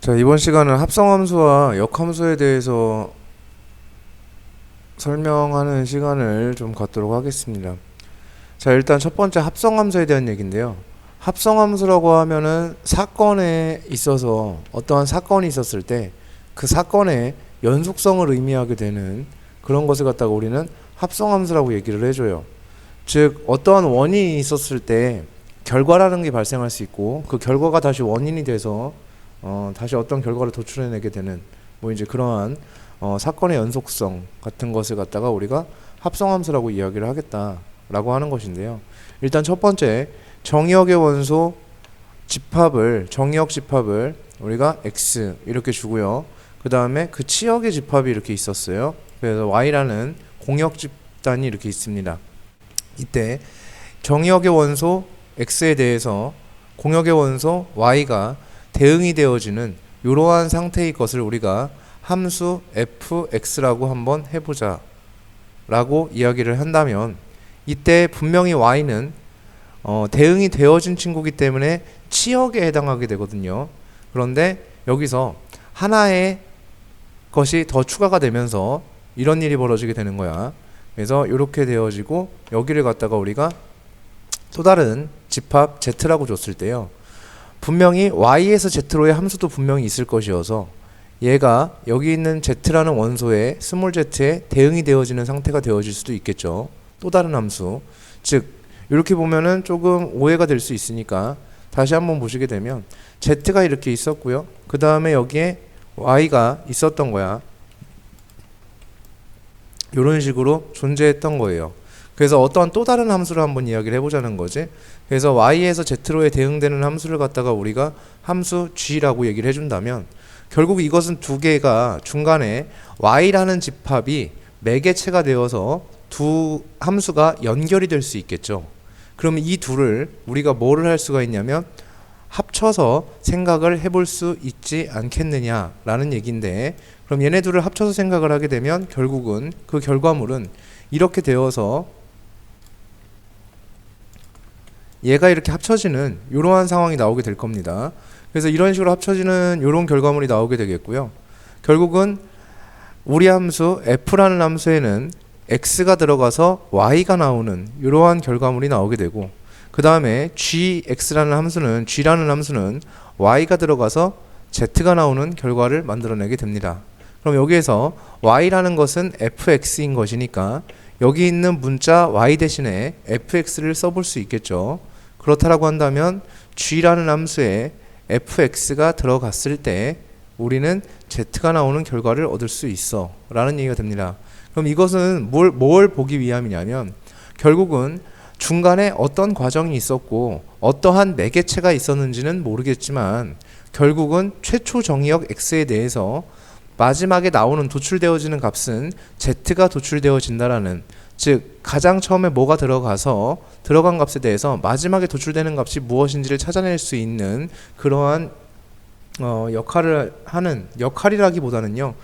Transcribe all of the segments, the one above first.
자, 이번 시간은 합성함수와 역함수에 대해서 설명하는 시간을 좀 갖도록 하겠습니다. 자, 일단 첫 번째 합성함수에 대한 얘기인데요. 합성함수라고 하면은 사건에 있어서 어떠한 사건이 있었을 때 그 사건의 연속성을 의미하게 되는 그런 것을 갖다가 우리는 합성함수라고 얘기를 해줘요. 즉, 어떠한 원인이 있었을 때 결과라는 게 발생할 수 있고 그 결과가 다시 원인이 돼서 다시 어떤 결과를 도출해내게 되는 뭐 이제 그러한 사건의 연속성 같은 것을 갖다가 우리가 합성함수라고 이야기를 하겠다라고 하는 것인데요. 일단 첫 번째 정의역의 원소 정의역 집합을 우리가 x 이렇게 주고요. 그 다음에 그 치역의 집합이 이렇게 있었어요. 그래서 y라는 공역 집단이 이렇게 있습니다. 이때 정의역의 원소 x에 대해서 공역의 원소 y가 대응이 되어지는 이러한 상태의 것을 우리가 함수 fx라고 한번 해보자 라고 이야기를 한다면, 이때 분명히 y는 대응이 되어진 친구이기 때문에 치역에 해당하게 되거든요. 그런데 여기서 하나의 것이 더 추가가 되면서 이런 일이 벌어지게 되는 거야. 그래서 이렇게 되어지고 여기를 갖다가 우리가 또 다른 집합 z라고 줬을 때요, 분명히 y에서 z로의 함수도 분명히 있을 것이어서 얘가 여기 있는 z라는 원소에 스몰 z에 대응이 되어지는 상태가 되어질 수도 있겠죠. 또 다른 함수. 즉 이렇게 보면은 조금 오해가 될 수 있으니까 다시 한번 보시게 되면 z가 이렇게 있었고요. 그 다음에 여기에 y가 있었던 거야. 이런 식으로 존재했던 거예요. 그래서 어떠한 또 다른 함수를 한번 이야기를 해보자는 거지. 그래서 y에서 z로에 대응되는 함수를 갖다가 우리가 함수 g라고 얘기를 해준다면, 결국 이것은 두 개가 중간에 y라는 집합이 매개체가 되어서 두 함수가 연결이 될 수 있겠죠. 그러면 이 둘을 우리가 뭐를 할 수가 있냐면 합쳐서 생각을 해볼 수 있지 않겠느냐라는 얘기인데, 그럼 얘네 둘을 합쳐서 생각을 하게 되면 결국은 그 결과물은 이렇게 되어서 얘가 이렇게 합쳐지는 이러한 상황이 나오게 될 겁니다. 그래서 이런 식으로 합쳐지는 이런 결과물이 나오게 되겠고요. 결국은 우리 함수 f라는 함수에는 x가 들어가서 y가 나오는 이러한 결과물이 나오게 되고, 그 다음에 gx라는 함수는 y가 들어가서 z가 나오는 결과를 만들어내게 됩니다. 그럼 여기에서 y라는 것은 fx인 것이니까 여기 있는 문자 y 대신에 fx를 써볼 수 있겠죠. 그렇다라고 한다면 g라는 함수에 fx가 들어갔을 때 우리는 z가 나오는 결과를 얻을 수 있어 라는 얘기가 됩니다. 그럼 이것은 뭘 보기 위함이냐면, 결국은 중간에 어떤 과정이 있었고 어떠한 매개체가 있었는지는 모르겠지만 결국은 최초 정의역 x에 대해서 마지막에 나오는 도출되어지는 값은 z가 도출되어진다라는, 즉 가장 처음에 뭐가 들어간 값에 대해서 마지막에 도출되는 값이 무엇인지를 찾아낼 수 있는 그러한 역할을 하는, 역할이라기보다는요,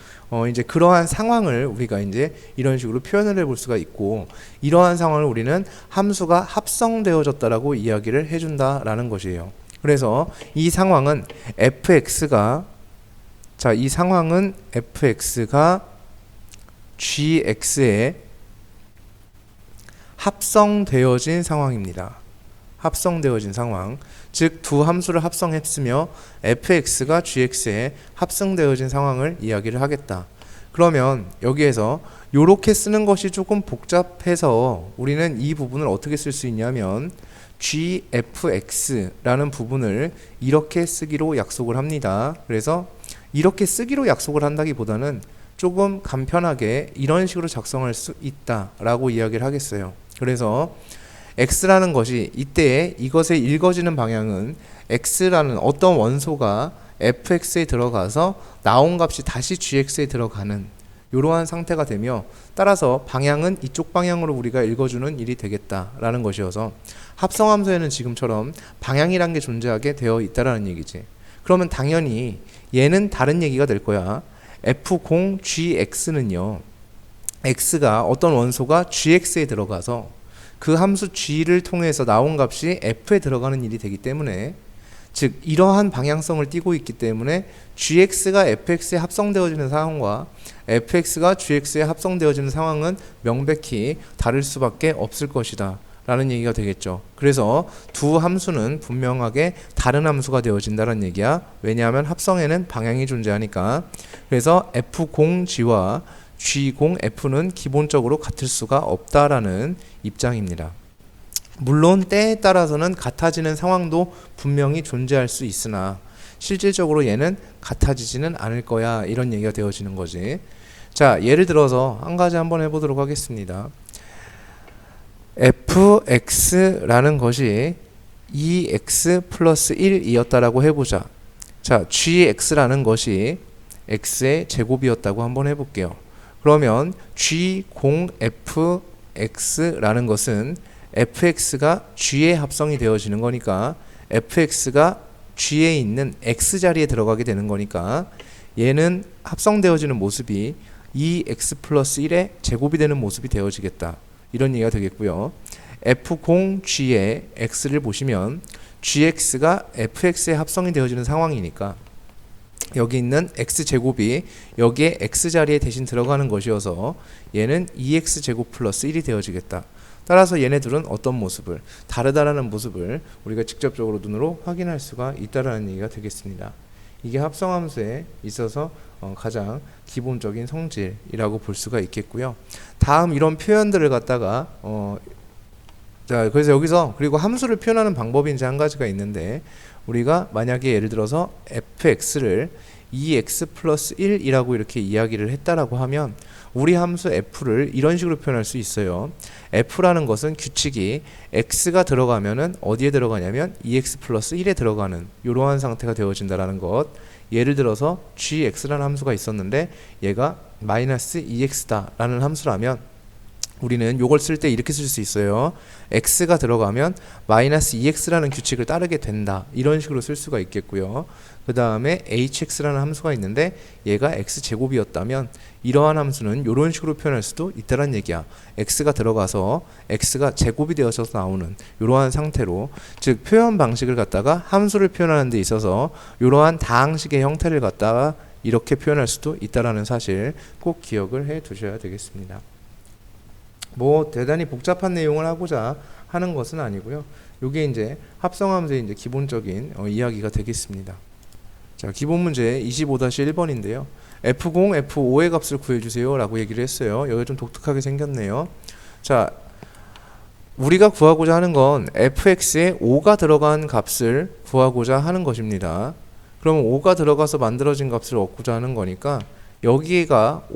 이제 그러한 상황을 우리가 이제 이런 식으로 표현을 해볼 수가 있고, 이러한 상황을 우리는 함수가 합성되어졌다라고 이야기를 해준다라는 것이에요. 그래서 이 상황은 fx가 gx에 합성되어진 상황입니다. 합성되어진 상황. 즉 두 함수를 합성했으며 fx가 gx에 합성되어진 상황을 이야기를 하겠다. 그러면 여기에서 요렇게 쓰는 것이 조금 복잡해서 우리는 이 부분을 어떻게 쓸 수 있냐면 gfx라는 부분을 이렇게 쓰기로 약속을 합니다. 그래서 이렇게 쓰기로 약속을 한다기보다는 조금 간편하게 이런 식으로 작성할 수 있다라고 이야기를 하겠어요. 그래서 x라는 것이 이때 이것에 읽어지는 방향은 x라는 어떤 원소가 fx에 들어가서 나온 값이 다시 gx에 들어가는 이러한 상태가 되며, 따라서 방향은 이쪽 방향으로 우리가 읽어주는 일이 되겠다라는 것이어서 합성함수에는 지금처럼 방향이란 게 존재하게 되어 있다라는 얘기지. 그러면 당연히 얘는 다른 얘기가 될 거야. f0gx는요, x가 어떤 원소가 gx에 들어가서 그 함수 g를 통해서 나온 값이 f에 들어가는 일이 되기 때문에 즉 이러한 방향성을 띠고 있기 때문에 gx가 fx에 합성되어지는 상황과 fx가 gx에 합성되어지는 상황은 명백히 다를 수밖에 없을 것이다 라는 얘기가 되겠죠. 그래서 두 함수는 분명하게 다른 함수가 되어진다는 얘기야. 왜냐하면 합성에는 방향이 존재하니까. 그래서 f0g와 g0f는 기본적으로 같을 수가 없다라는 입장입니다. 물론 때에 따라서는 같아지는 상황도 분명히 존재할 수 있으나 실질적으로 얘는 같아지지는 않을 거야, 이런 얘기가 되어지는 거지. 자, 예를 들어서 한 가지 한번 해보도록 하겠습니다. fx라는 것이 2x 플러스 1이었다라고 해보자. 자, gx라는 것이 x의 제곱이었다고 한번 해볼게요. 그러면 g0fx라는 것은 fx가 g에 합성이 되어지는 거니까 fx가 g에 있는 x 자리에 들어가게 되는 거니까 얘는 합성되어지는 모습이 2x 플러스 1의 제곱이 되는 모습이 되어지겠다, 이런 얘기가 되겠고요. f0g의 x를 보시면 gx가 fx에 합성이 되어지는 상황이니까 여기 있는 x제곱이 여기에 x자리에 대신 들어가는 것이어서 얘는 2x제곱 플러스 1이 되어지겠다. 따라서 얘네들은 어떤 모습을, 다르다라는 모습을 우리가 직접적으로 눈으로 확인할 수가 있다라는 얘기가 되겠습니다. 이게 합성함수에 있어서 가장 기본적인 성질이라고 볼 수가 있겠고요. 다음 이런 표현들을 갖다가 자, 그래서 여기서 그리고 함수를 표현하는 방법이 이제 한 가지가 있는데, 우리가 만약에 예를 들어서 fx를 2x 플러스 1이라고 이렇게 이야기를 했다라고 하면 우리 함수 f를 이런 식으로 표현할 수 있어요. f라는 것은 규칙이 x가 들어가면은 어디에 들어가냐면 2x 플러스 1에 들어가는 이러한 상태가 되어진다라는 것. 예를 들어서 gx라는 함수가 있었는데 얘가 마이너스 2x다 라는 함수라면 우리는 요걸 쓸 때 이렇게 쓸 수 있어요. x가 들어가면 마이너스 2x라는 규칙을 따르게 된다, 이런 식으로 쓸 수가 있겠고요. 그 다음에 hx라는 함수가 있는데 얘가 x제곱이었다면 이러한 함수는 이런 식으로 표현할 수도 있다는 얘기야. x가 들어가서 x가 제곱이 되어서 나오는 이러한 상태로, 즉 표현 방식을 갖다가 함수를 표현하는 데 있어서 이러한 다항식의 형태를 갖다가 이렇게 표현할 수도 있다는 사실 꼭 기억을 해 두셔야 되겠습니다. 뭐 대단히 복잡한 내용을 하고자 하는 것은 아니고요. 이게 이제 합성함수의 이제 기본적인 이야기가 되겠습니다. 자, 기본 문제 25-1번인데요. f0, f5의 값을 구해주세요 라고 얘기를 했어요. 여기가 좀 독특하게 생겼네요. 자, 우리가 구하고자 하는 건 fx에 5가 들어간 값을 구하고자 하는 것입니다. 그러면 5가 들어가서 만들어진 값을 얻고자 하는 거니까 여기가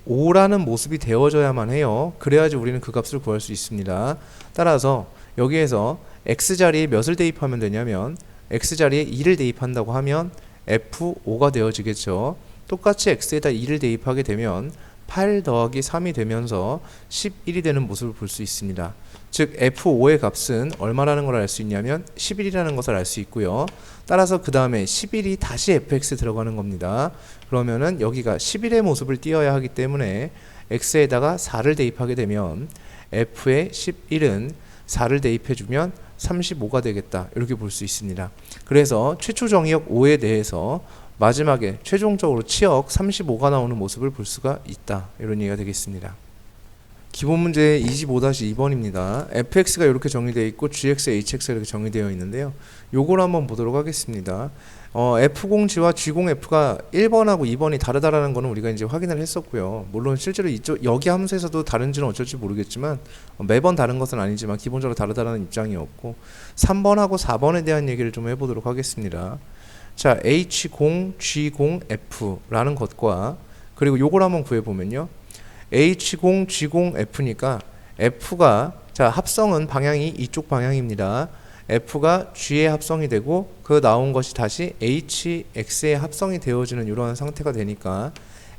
5라는 모습이 되어져야만 해요. 그래야지 우리는 그 값을 구할 수 있습니다. 따라서 여기에서 x자리에 몇을 대입하면 되냐면 x자리에 2를 대입한다고 하면 f5가 되어지겠죠. 똑같이 x에다 2를 대입하게 되면 8 더하기 3이 되면서 11이 되는 모습을 볼 수 있습니다. 즉 f5의 값은 얼마라는 걸 알 수 있냐면 11이라는 것을 알 수 있고요. 따라서 그 다음에 11이 다시 fx에 들어가는 겁니다. 그러면은 여기가 11의 모습을 띄어야 하기 때문에 x에다가 4를 대입하게 되면 f의 11은 4를 대입해주면 35가 되겠다, 이렇게 볼 수 있습니다. 그래서 최초 정의역 5에 대해서 마지막에 최종적으로 치역 35가 나오는 모습을 볼 수가 있다, 이런 얘기가 되겠습니다. 기본 문제 25-2번입니다. fx가 이렇게 정의되어 있고 gx, hx가 이렇게 정의되어 있는데요. 요걸 한번 보도록 하겠습니다. f0g와 g0f가 1번하고 2번이 다르다라는 거는 우리가 이제 확인을 했었고요. 물론 실제로 여기 함수에서도 다른지는 어쩔지 모르겠지만 매번 다른 것은 아니지만 기본적으로 다르다라는 입장이었고, 3번하고 4번에 대한 얘기를 좀 해보도록 하겠습니다. 자, h0, g0f라는 것과 그리고 요걸 한번 구해보면요. h0, g0f니까 f가, 자, 합성은 방향이 이쪽 방향입니다. f가 g에 합성이 되고 그 나온 것이 다시 hx에 합성이 되어지는 이러한 상태가 되니까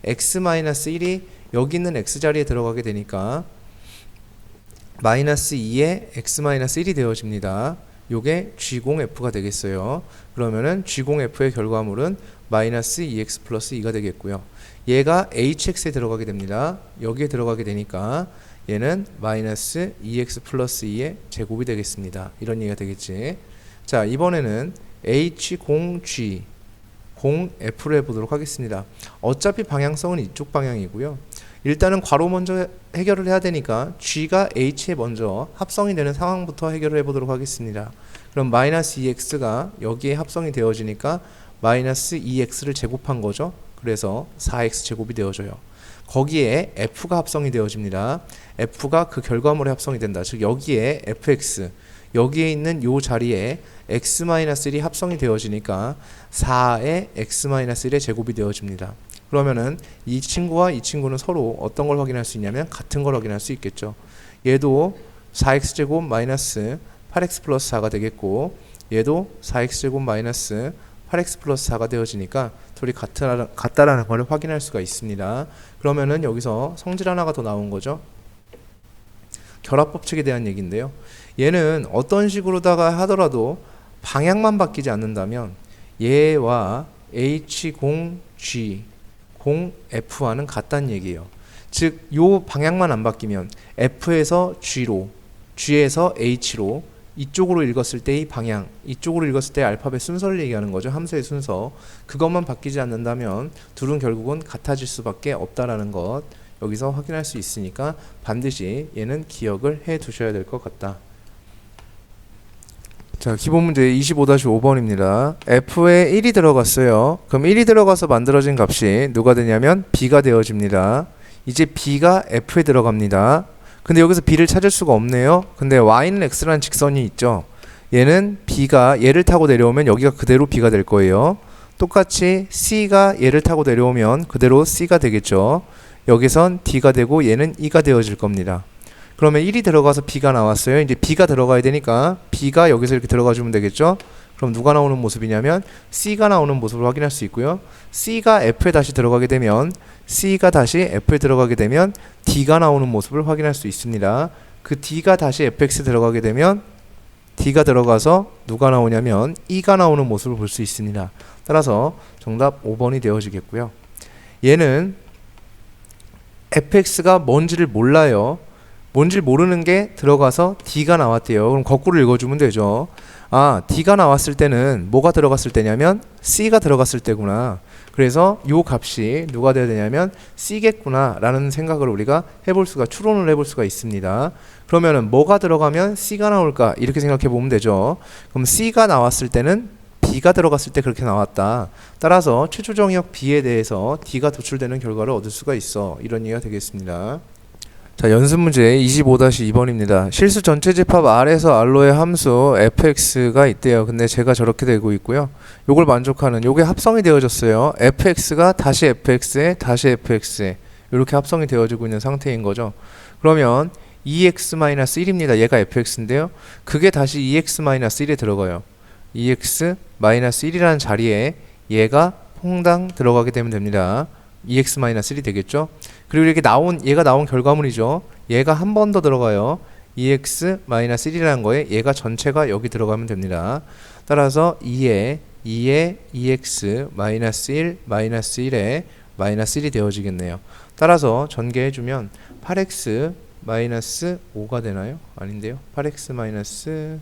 x-1이 여기 있는 x자리에 들어가게 되니까 마이너스 2에 x-1이 되어집니다. 요게 g0f가 되겠어요. 그러면은 g0f의 결과물은 마이너스 2x 플러스 2가 되겠고요. 얘가 hx에 들어가게 됩니다. 여기에 들어가게 되니까 얘는 마이너스 2x 플러스 2의 제곱이 되겠습니다. 이런 얘기가 되겠지. 자, 이번에는 H0G 0F로 해보도록 하겠습니다. 어차피 방향성은 이쪽 방향이고요. 일단은 괄호 먼저 해결을 해야 되니까 G가 H에 먼저 합성이 되는 상황부터 해결을 해보도록 하겠습니다. 그럼 마이너스 2x가 여기에 합성이 되어지니까 마이너스 2x를 제곱한 거죠. 그래서 4x 제곱이 되어져요. 거기에 f가 합성이 되어집니다. f가 그 결과물에 합성이 된다. 즉 여기에 fx 여기에 있는 요 자리에 x-1이 합성이 되어지니까 4의 x-1의 제곱이 되어집니다. 그러면은 이 친구와 이 친구는 서로 어떤 걸 확인할 수 있냐면 같은 걸 확인할 수 있겠죠. 얘도 4x제곱 마이너스 8x 플러스 4가 되겠고 얘도 4x제곱 마이너스 8x 플러스 4가 되어지니까 둘이 같다라는 걸 확인할 수가 있습니다. 그러면은 여기서 성질 하나가 더 나온 거죠. 결합법칙에 대한 얘기인데요. 얘는 어떤 식으로다가 하더라도 방향만 바뀌지 않는다면 얘와 H0G 0F와는 같다는 얘기예요. 즉, 요 방향만 안 바뀌면 F에서 G로, G에서 H로 이쪽으로 읽었을 때의 방향, 이쪽으로 읽었을 때의 알파벳 순서를 얘기하는 거죠. 함수의 순서. 그것만 바뀌지 않는다면 둘은 결국은 같아질 수밖에 없다라는 것 여기서 확인할 수 있으니까 반드시 얘는 기억을 해 두셔야 될 것 같다. 자, 기본 문제 25-5번입니다. F에 1이 들어갔어요. 그럼 1이 들어가서 만들어진 값이 누가 되냐면 B가 되어집니다. 이제 B가 F에 들어갑니다. 근데 여기서 B를 찾을 수가 없네요. 근데 Y는 X라는 직선이 있죠. 얘는 B가 얘를 타고 내려오면 여기가 그대로 B가 될 거예요. 똑같이 C가 얘를 타고 내려오면 그대로 C가 되겠죠. 여기선 D가 되고 얘는 E가 되어질 겁니다. 그러면 1이 들어가서 B가 나왔어요. 이제 B가 들어가야 되니까 B가 여기서 이렇게 들어가 주면 되겠죠. 그럼 누가 나오는 모습이냐면 C가 나오는 모습을 확인할 수 있고요. C가 F에 다시 들어가게 되면 C가 다시 F에 들어가게 되면 D가 나오는 모습을 확인할 수 있습니다. 그 D가 다시 FX에 들어가게 되면 D가 들어가서 누가 나오냐면 E가 나오는 모습을 볼 수 있습니다. 따라서 정답 5번이 되어지겠고요. 얘는 fx가 뭔지를 몰라요. 뭔지 모르는 게 들어가서 D가 나왔대요. 그럼 거꾸로 읽어주면 되죠. 아, D가 나왔을 때는 뭐가 들어갔을 때냐면 C가 들어갔을 때구나. 그래서 요 값이 누가 돼야 되냐면 C겠구나 라는 생각을 우리가 해볼 수가, 추론을 해볼 수가 있습니다. 그러면은 뭐가 들어가면 C가 나올까 이렇게 생각해 보면 되죠. 그럼 C가 나왔을 때는 B가 들어갔을 때 그렇게 나왔다. 따라서 최초 정의역 B에 대해서 D가 도출되는 결과를 얻을 수가 있어. 이런 얘기가 되겠습니다. 자, 연습 문제 25-2번입니다. 실수 전체 집합 R에서 R로의 함수 fx가 있대요. 근데 제가 저렇게 되고 있고요. 요걸 만족하는 요게 합성이 되어졌어요. fx가 다시 fx에 다시 fx에 이렇게 합성이 되어지고 있는 상태인 거죠. 그러면 2x-1입니다. 얘가 fx인데요. 그게 다시 2x-1에 들어가요. 2x-1이라는 자리에 얘가 퐁당 들어가게 되면 됩니다. 2x-1이 되겠죠. 그리고 이렇게 얘가 나온 결과물이죠. 얘가 한 번 더 들어가요. 2x-1이라는 거에 얘가 전체가 여기 들어가면 됩니다. 따라서 2에 2x-1 -1에 -1이 되어지겠네요. 따라서 전개해주면 8x-5가 되나요? 아닌데요. 8x-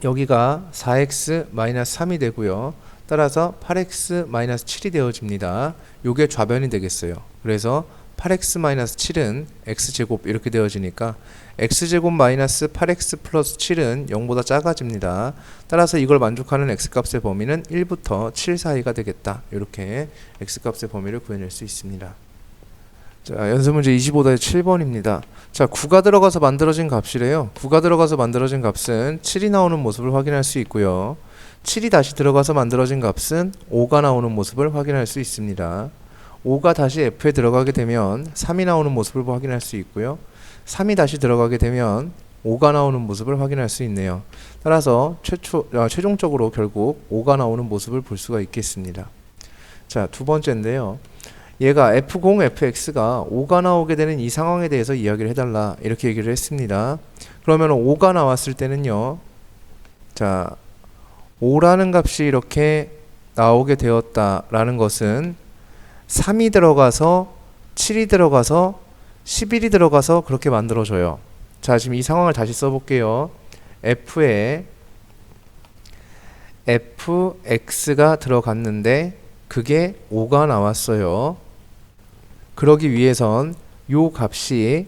여기가 4x-3이 되고요. 따라서 8x-7이 되어집니다. 요게 좌변이 되겠어요. 그래서 8x-7은 x제곱 이렇게 되어지니까 x제곱 마이너스 8x 플러스 7은 0보다 작아집니다. 따라서 이걸 만족하는 x값의 범위는 1부터 7 사이가 되겠다. 이렇게 x값의 범위를 구해낼 수 있습니다. 자, 연습문제 25-7번입니다. 자, 9가 들어가서 만들어진 값이래요. 9가 들어가서 만들어진 값은 7이 나오는 모습을 확인할 수 있고요. 7이 다시 들어가서 만들어진 값은 5가 나오는 모습을 확인할 수 있습니다. 5가 다시 F에 들어가게 되면 3이 나오는 모습을 확인할 수 있고요. 3이 다시 들어가게 되면 5가 나오는 모습을 확인할 수 있네요. 따라서 최종적으로 결국 5가 나오는 모습을 볼 수가 있겠습니다. 자, 두 번째인데요. 얘가 F0, Fx가 5가 나오게 되는 이 상황에 대해서 이야기를 해달라 이렇게 얘기를 했습니다. 그러면 5가 나왔을 때는요. 자, 5라는 값이 이렇게 나오게 되었다라는 것은 3이 들어가서 7이 들어가서 11이 들어가서 그렇게 만들어져요. 자, 지금 이 상황을 다시 써볼게요. F에 fx가 들어갔는데 그게 5가 나왔어요. 그러기 위해선 요 값이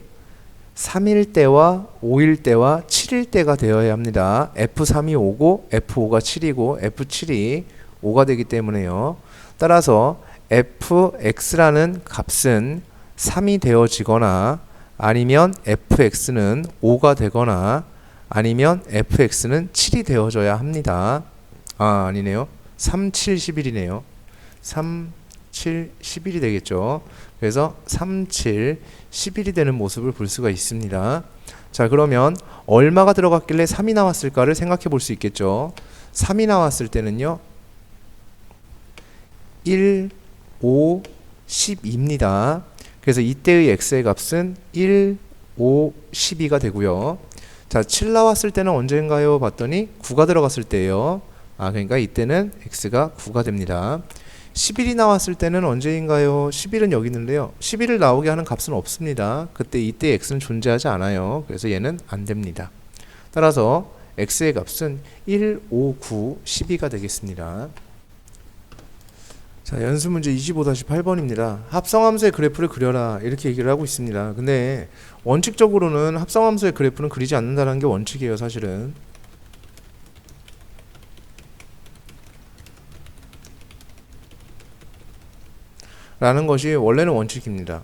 3일 때와 5일 때와 7일 때가 되어야 합니다. F3이 5고 F5가 7이고 F7이 5가 되기 때문에요. 따라서 fx라는 값은 3이 되어지거나 아니면 fx는 5가 되거나 아니면 fx는 7이 되어져야 합니다. 아니네요. 3, 7, 11이네요. 3, 7, 11이 되겠죠. 그래서 3, 7, 11이 되는 모습을 볼 수가 있습니다. 자, 그러면 얼마가 들어갔길래 3이 나왔을까를 생각해 볼 수 있겠죠. 3이 나왔을 때는요. 1, 5, 12입니다. 그래서 이때의 x의 값은 1, 5, 12가 되고요. 자, 7 나왔을 때는 언제인가요? 봤더니 9가 들어갔을 때예요. 그러니까 이때는 x가 9가 됩니다. 11이 나왔을 때는 언제인가요? 11은 여기 있는데요. 11을 나오게 하는 값은 없습니다. 이때 x는 존재하지 않아요. 그래서 얘는 안 됩니다. 따라서 x의 값은 1, 5, 9, 12가 되겠습니다. 자, 연습문제 25-8번입니다. 합성함수의 그래프를 그려라 이렇게 얘기를 하고 있습니다. 근데 원칙적으로는 합성함수의 그래프는 그리지 않는다는 게 원칙이에요, 사실은. 라는 것이 원래는 원칙입니다.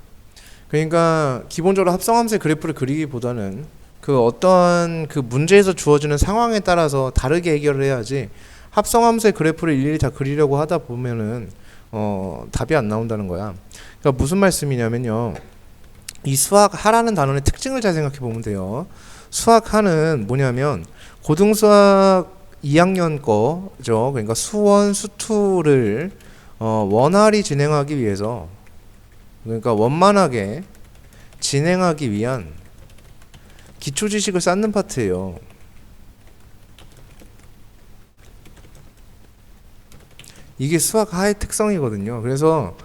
그러니까 기본적으로 합성함수의 그래프를 그리기보다는 그 어떠한 그 문제에서 주어지는 상황에 따라서 다르게 해결을 해야지 합성함수의 그래프를 일일이 다 그리려고 하다 보면은 답이 안 나온다는 거야. 그러니까 무슨 말씀이냐면요. 이 수학하라는 단원의 특징을 잘 생각해 보면 돼요. 수학하는 뭐냐면 고등수학 2학년 거죠. 그러니까 수원, 수투를 원활히 진행하기 위해서, 그러니까 원만하게 진행하기 위한 기초 지식을 쌓는 파트예요. 이게 수학 하의 특성이거든요. 그래서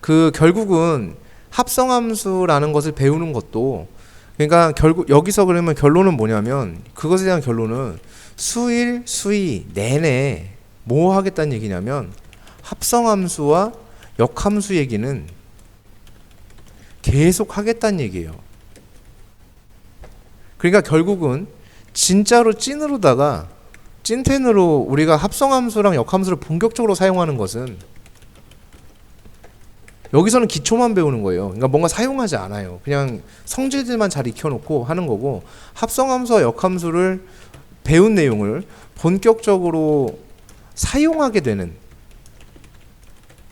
그 결국은 합성함수라는 것을 배우는 것도, 그러니까 결국 여기서 그러면 결론은 뭐냐면, 그것에 대한 결론은 수일, 수이 내내 뭐 하겠다는 얘기냐면 합성함수와 역함수 얘기는 계속 하겠다는 얘기예요. 그러니까 결국은 진짜로 찐으로다가 찐텐으로 우리가 합성함수랑 역함수를 본격적으로 사용하는 것은 여기서는 기초만 배우는 거예요. 그러니까 뭔가 사용하지 않아요. 그냥 성질들만 잘 익혀놓고 하는 거고, 합성함수와 역함수를 배운 내용을 본격적으로 사용하게 되는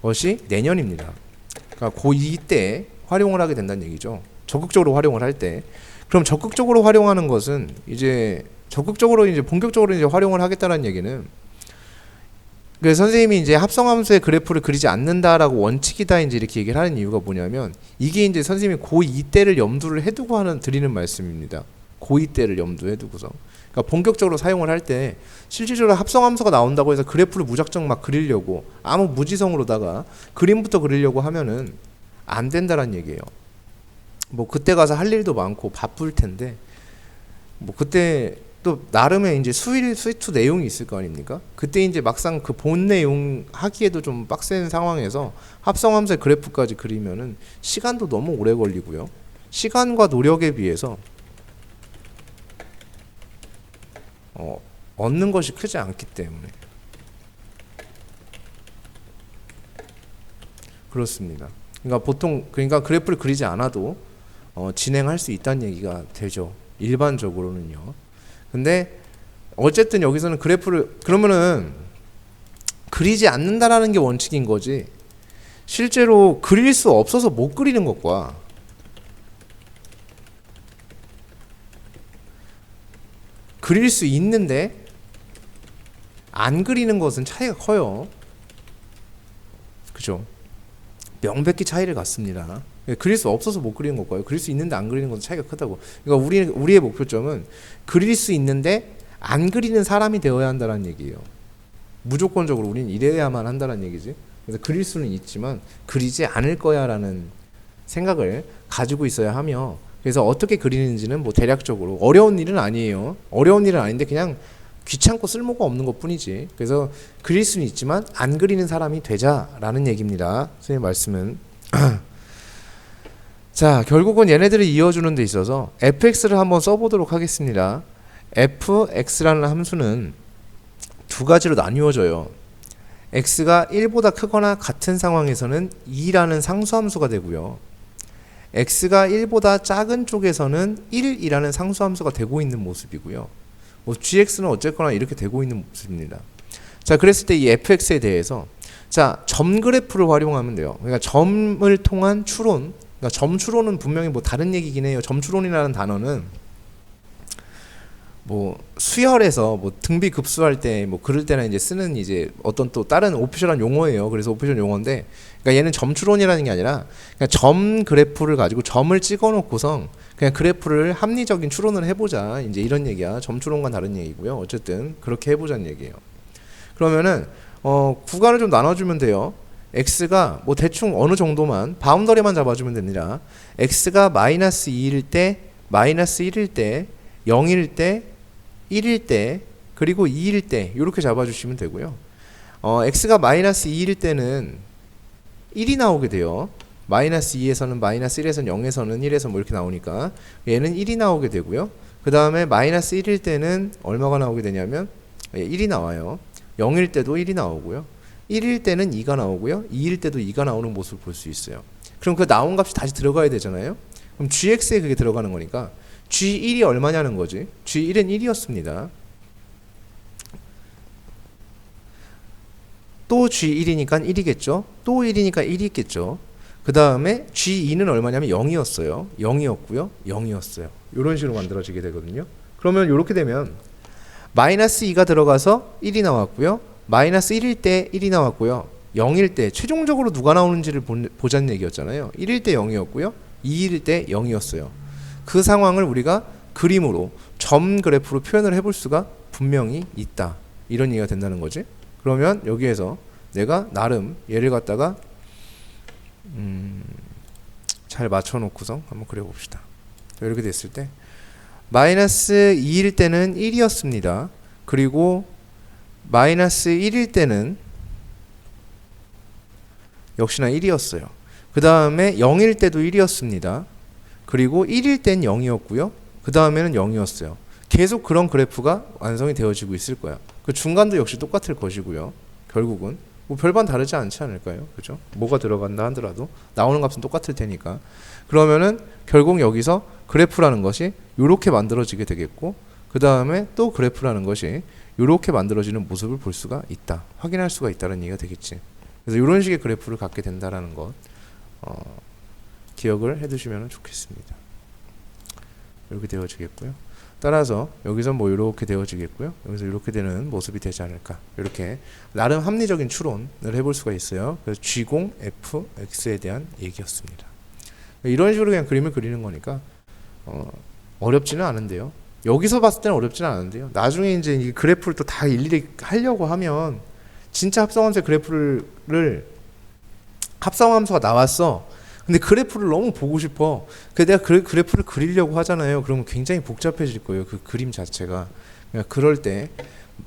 것이 내년입니다. 그러니까 고2 때 활용을 하게 된다는 얘기죠. 적극적으로 활용을 할 때. 그럼 적극적으로 활용하는 것은 이제 적극적으로 이제 본격적으로 이제 활용을 하겠다는 얘기는, 그래서 선생님이 이제 합성함수의 그래프를 그리지 않는다라고 원칙이다 이제 이렇게 얘기를 하는 이유가 뭐냐면, 이게 이제 선생님이 고2 때를 염두를 해두고 드리는 말씀입니다. 고2 때를 염두해 두고서. 그러니까 본격적으로 사용을 할 때 실질적으로 합성함수가 나온다고 해서 그래프를 무작정 막 그리려고 아무 무지성으로다가 그림부터 그리려고 하면은 안 된다는 얘기예요. 뭐 그때 가서 할 일도 많고 바쁠 텐데, 뭐 그때 또 나름의 이제 수일, 수투 내용이 있을 거 아닙니까? 그때 이제 막상 그 본 내용 하기에도 좀 빡센 상황에서 합성함수의 그래프까지 그리면은 시간도 너무 오래 걸리고요. 시간과 노력에 비해서 얻는 것이 크지 않기 때문에 그렇습니다. 그러니까 보통 그래프를 그리지 않아도 진행할 수 있다는 얘기가 되죠. 일반적으로는요. 근데 어쨌든 여기서는 그래프를 그러면은 그리지 않는다라는 게 원칙인 거지, 실제로 그릴 수 없어서 못 그리는 것과 그릴 수 있는데 안 그리는 것은 차이가 커요. 그죠? 명백히 차이를 갖습니다. 그릴 수 없어서 못 그리는 것과요, 그릴 수 있는데 안 그리는 것은 차이가 크다고. 그러니까 우리의 목표점은 그릴 수 있는데 안 그리는 사람이 되어야 한다는 얘기예요. 무조건적으로 우리는 이래야만 한다는 얘기지. 그래서 그릴 수는 있지만 그리지 않을 거야라는 생각을 가지고 있어야 하며, 그래서 어떻게 그리는지는 뭐 대략적으로 어려운 일은 아니에요. 어려운 일은 아닌데 그냥 귀찮고 쓸모가 없는 것 뿐이지. 그래서 그릴 수는 있지만 안 그리는 사람이 되자라는 얘기입니다. 선생님 말씀은. 자, 결국은 얘네들을 이어주는 데 있어서 fx를 한번 써보도록 하겠습니다. fx라는 함수는 두 가지로 나뉘어져요. x가 1보다 크거나 같은 상황에서는 2라는 상수함수가 되고요. x가 1보다 작은 쪽에서는 1이라는 상수함수가 되고 있는 모습이고요. 뭐 gx는 어쨌거나 이렇게 되고 있는 모습입니다. 자, 그랬을 때 이 fx에 대해서 자, 점 그래프를 활용하면 돼요. 그러니까 점을 통한 추론, 그러니까 점 추론은 분명히 뭐 다른 얘기긴 해요. 점 추론이라는 단어는 뭐 수열에서 뭐 등비 급수할 때 뭐 그럴 때나 이제 쓰는 이제 어떤 또 다른 오피셜한 용어예요. 그래서 오피셜 용어인데, 그러니까 얘는 점추론이라는 게 아니라 그냥 점 그래프를 가지고 점을 찍어놓고선 그냥 그래프를 합리적인 추론을 해보자, 이제 이런 얘기야. 점추론과 다른 얘기고요. 어쨌든 그렇게 해보자는 얘기예요. 그러면은 구간을 좀 나눠주면 돼요. x가 뭐 대충 어느 정도만 바운더리만 잡아주면 됩니다. x가 마이너스 2일 때, 마이너스 1일 때, 0일 때, 1일 때, 그리고 2일 때 이렇게 잡아주시면 되고요. x가 마이너스 2일 때는 1이 나오게 돼요. 마이너스 2에서는 마이너스 1에서는 0에서는 1에서 뭐 이렇게 나오니까 얘는 1이 나오게 되고요. 그 다음에 마이너스 1일 때는 얼마가 나오게 되냐면 1이 나와요. 0일 때도 1이 나오고요. 1일 때는 2가 나오고요. 2일 때도 2가 나오는 모습을 볼 수 있어요. 그럼 그 나온 값이 다시 들어가야 되잖아요. 그럼 gx에 그게 들어가는 거니까 G1이 얼마냐는 거지. G1은 1이었습니다. 또 G1이니까 1이겠죠. 또 1이니까 1이 있겠죠. 그 다음에 G2는 얼마냐면 0이었어요. 0이었고요. 0이었어요. 이런 식으로 만들어지게 되거든요. 그러면 이렇게 되면 마이너스 2가 들어가서 1이 나왔고요. 마이너스 1일 때 1이 나왔고요. 0일 때 최종적으로 누가 나오는지를 보자는 얘기였잖아요. 1일 때 0이었고요. 2일 때 0이었어요. 그 상황을 우리가 그림으로 점 그래프로 표현을 해볼 수가 분명히 있다. 이런 얘기가 된다는 거지. 그러면 여기에서 내가 나름 얘를 갖다가 잘 맞춰놓고서 한번 그려봅시다. 이렇게 됐을 때 마이너스 2일 때는 1이었습니다. 그리고 마이너스 1일 때는 역시나 1이었어요. 그 다음에 0일 때도 1이었습니다. 그리고 1일 땐 0이었고요. 그 다음에는 0이었어요. 계속 그런 그래프가 완성이 되어지고 있을 거야. 그 중간도 역시 똑같을 것이고요. 결국은 뭐 별반 다르지 않지 않을까요? 그죠? 뭐가 들어간다 하더라도 나오는 값은 똑같을 테니까. 그러면은 결국 여기서 그래프라는 것이 이렇게 만들어지게 되겠고, 그 다음에 또 그래프라는 것이 이렇게 만들어지는 모습을 볼 수가 있다. 확인할 수가 있다는 얘기가 되겠지. 그래서 이런 식의 그래프를 갖게 된다라는 것 기억을 해두시면 좋겠습니다. 이렇게 되어지겠고요. 따라서 여기서 뭐 이렇게 되어지겠고요. 여기서 이렇게 되는 모습이 되지 않을까. 이렇게 나름 합리적인 추론을 해볼 수가 있어요. 그래서 G0 fx에 대한 얘기였습니다. 이런 식으로 그냥 그림을 그리는 거니까 어렵지는 않은데요. 여기서 봤을 때는 어렵지는 않은데요. 나중에 이제 이 그래프를 또 다 일일이 하려고 하면 진짜 합성함수의 그래프를 합성함수가 나왔어. 근데 그래프를 너무 보고 싶어. 그래서 내가 그래프를 그리려고 하잖아요. 그러면 굉장히 복잡해질 거예요. 그 그림 자체가. 그러니까 그럴 때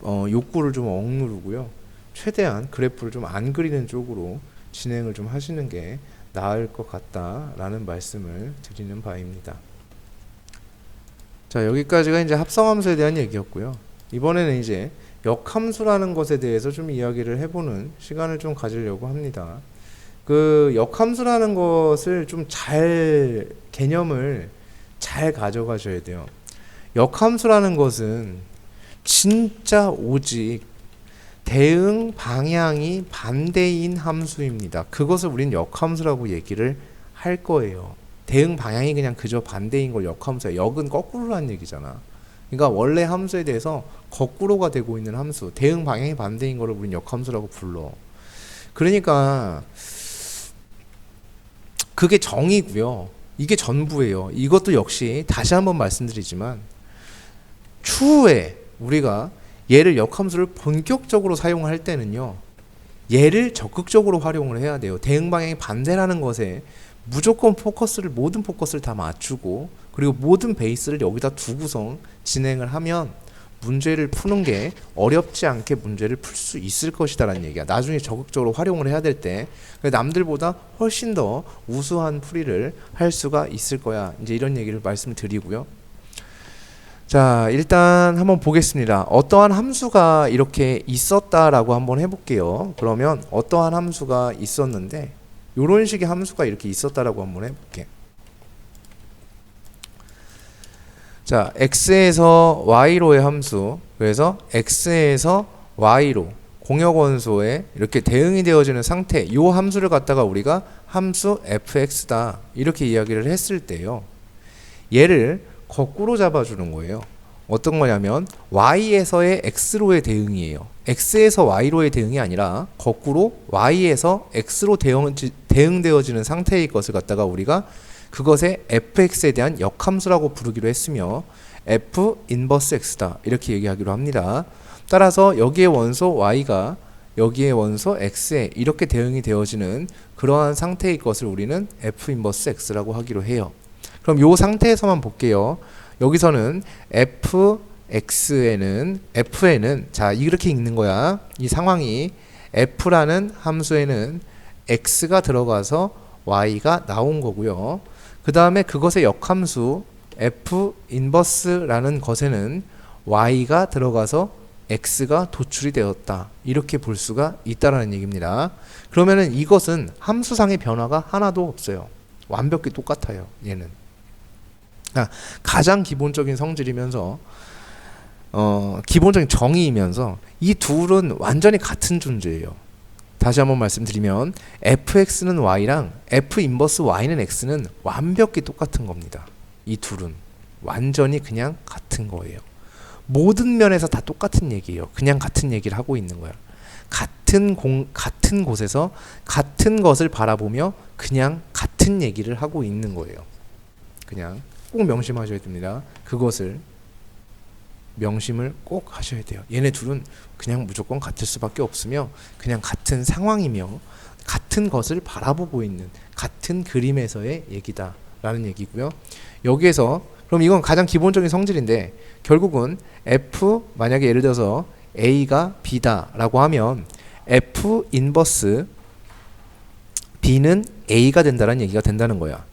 욕구를 좀 억누르고요. 최대한 그래프를 좀 안 그리는 쪽으로 진행을 좀 하시는 게 나을 것 같다라는 말씀을 드리는 바입니다. 자, 여기까지가 이제 합성함수에 대한 얘기였고요. 이번에는 이제 역함수라는 것에 대해서 좀 이야기를 해보는 시간을 좀 가지려고 합니다. 그 역함수라는 것을 좀 잘 개념을 잘 가져가셔야 돼요. 역함수라는 것은 진짜 오직 대응 방향이 반대인 함수입니다. 그것을 우린 역함수라고 얘기를 할 거예요. 대응 방향이 그냥 그저 반대인 걸 역함수야. 역은 거꾸로라는 얘기잖아. 그러니까 원래 함수에 대해서 거꾸로가 되고 있는 함수, 대응 방향이 반대인 거를 우린 역함수라고 불러. 그러니까 그게 정이고요. 이게 전부예요. 이것도 역시 다시 한번 말씀드리지만 추후에 우리가 얘를 역함수를 본격적으로 사용할 때는요, 얘를 적극적으로 활용을 해야 돼요. 대응 방향이 반대라는 것에 무조건 모든 포커스를 다 맞추고, 그리고 모든 베이스를 여기다 두고서 진행을 하면 문제를 푸는 게 어렵지 않게 문제를 풀 수 있을 것이다라는 얘기야. 나중에 적극적으로 활용을 해야 될 때 남들보다 훨씬 더 우수한 풀이를 할 수가 있을 거야. 이제 이런 얘기를 말씀드리고요. 자, 일단 한번 보겠습니다. 어떠한 함수가 이렇게 있었다라고 한번 해볼게요. 그러면 어떠한 함수가 있었는데 이런 식의 함수가 이렇게 있었다라고 한번 해볼게. 자, x에서 y로의 함수, 그래서 x에서 y로 공역원소에 이렇게 대응이 되어지는 상태, 이 함수를 갖다가 우리가 함수 fx다 이렇게 이야기를 했을 때요, 얘를 거꾸로 잡아주는 거예요. 어떤 거냐면 y에서의 x로의 대응이에요. x에서 y로의 대응이 아니라 거꾸로 y에서 x로 대응되어지는 상태의 것을 갖다가 우리가 그것의 fx에 대한 역함수라고 부르기로 했으며 f 인버스 x다 이렇게 얘기하기로 합니다. 따라서 여기에 원소 y가 여기에 원소 x에 이렇게 대응이 되어지는 그러한 상태의 것을 우리는 f 인버스 x라고 하기로 해요. 그럼 이 상태에서만 볼게요. 여기서는 fx에는 자 이렇게 읽는 거야. 이 상황이 f라는 함수에는 x가 들어가서 y가 나온 거고요. 그 다음에 그것의 역함수 f 인버스라는 것에는 y가 들어가서 x가 도출이 되었다 이렇게 볼 수가 있다라는 얘기입니다. 그러면은 이것은 함수상의 변화가 하나도 없어요. 완벽히 똑같아요. 얘는 가장 기본적인 성질이면서 기본적인 정의이면서 이 둘은 완전히 같은 존재예요. 다시 한번 말씀드리면 fx는 y랑 f 인버스 y는 x는 완벽히 똑같은 겁니다. 이 둘은 완전히 그냥 같은 거예요. 모든 면에서 다 똑같은 얘기예요. 그냥 같은 얘기를 하고 있는 거야. 같은 곳에서 같은 것을 바라보며 그냥 같은 얘기를 하고 있는 거예요. 그냥 꼭 명심하셔야 됩니다. 그것을 명심을 꼭 하셔야 돼요. 얘네 둘은 그냥 무조건 같을 수밖에 없으며 그냥 같은 상황이며 같은 것을 바라보고 있는 같은 그림에서의 얘기다 라는 얘기고요. 여기에서 그럼 이건 가장 기본적인 성질인데 결국은 f 만약에 예를 들어서 a가 b다 라고 하면 f 인버스 b는 a가 된다는 얘기가 된다는 거야.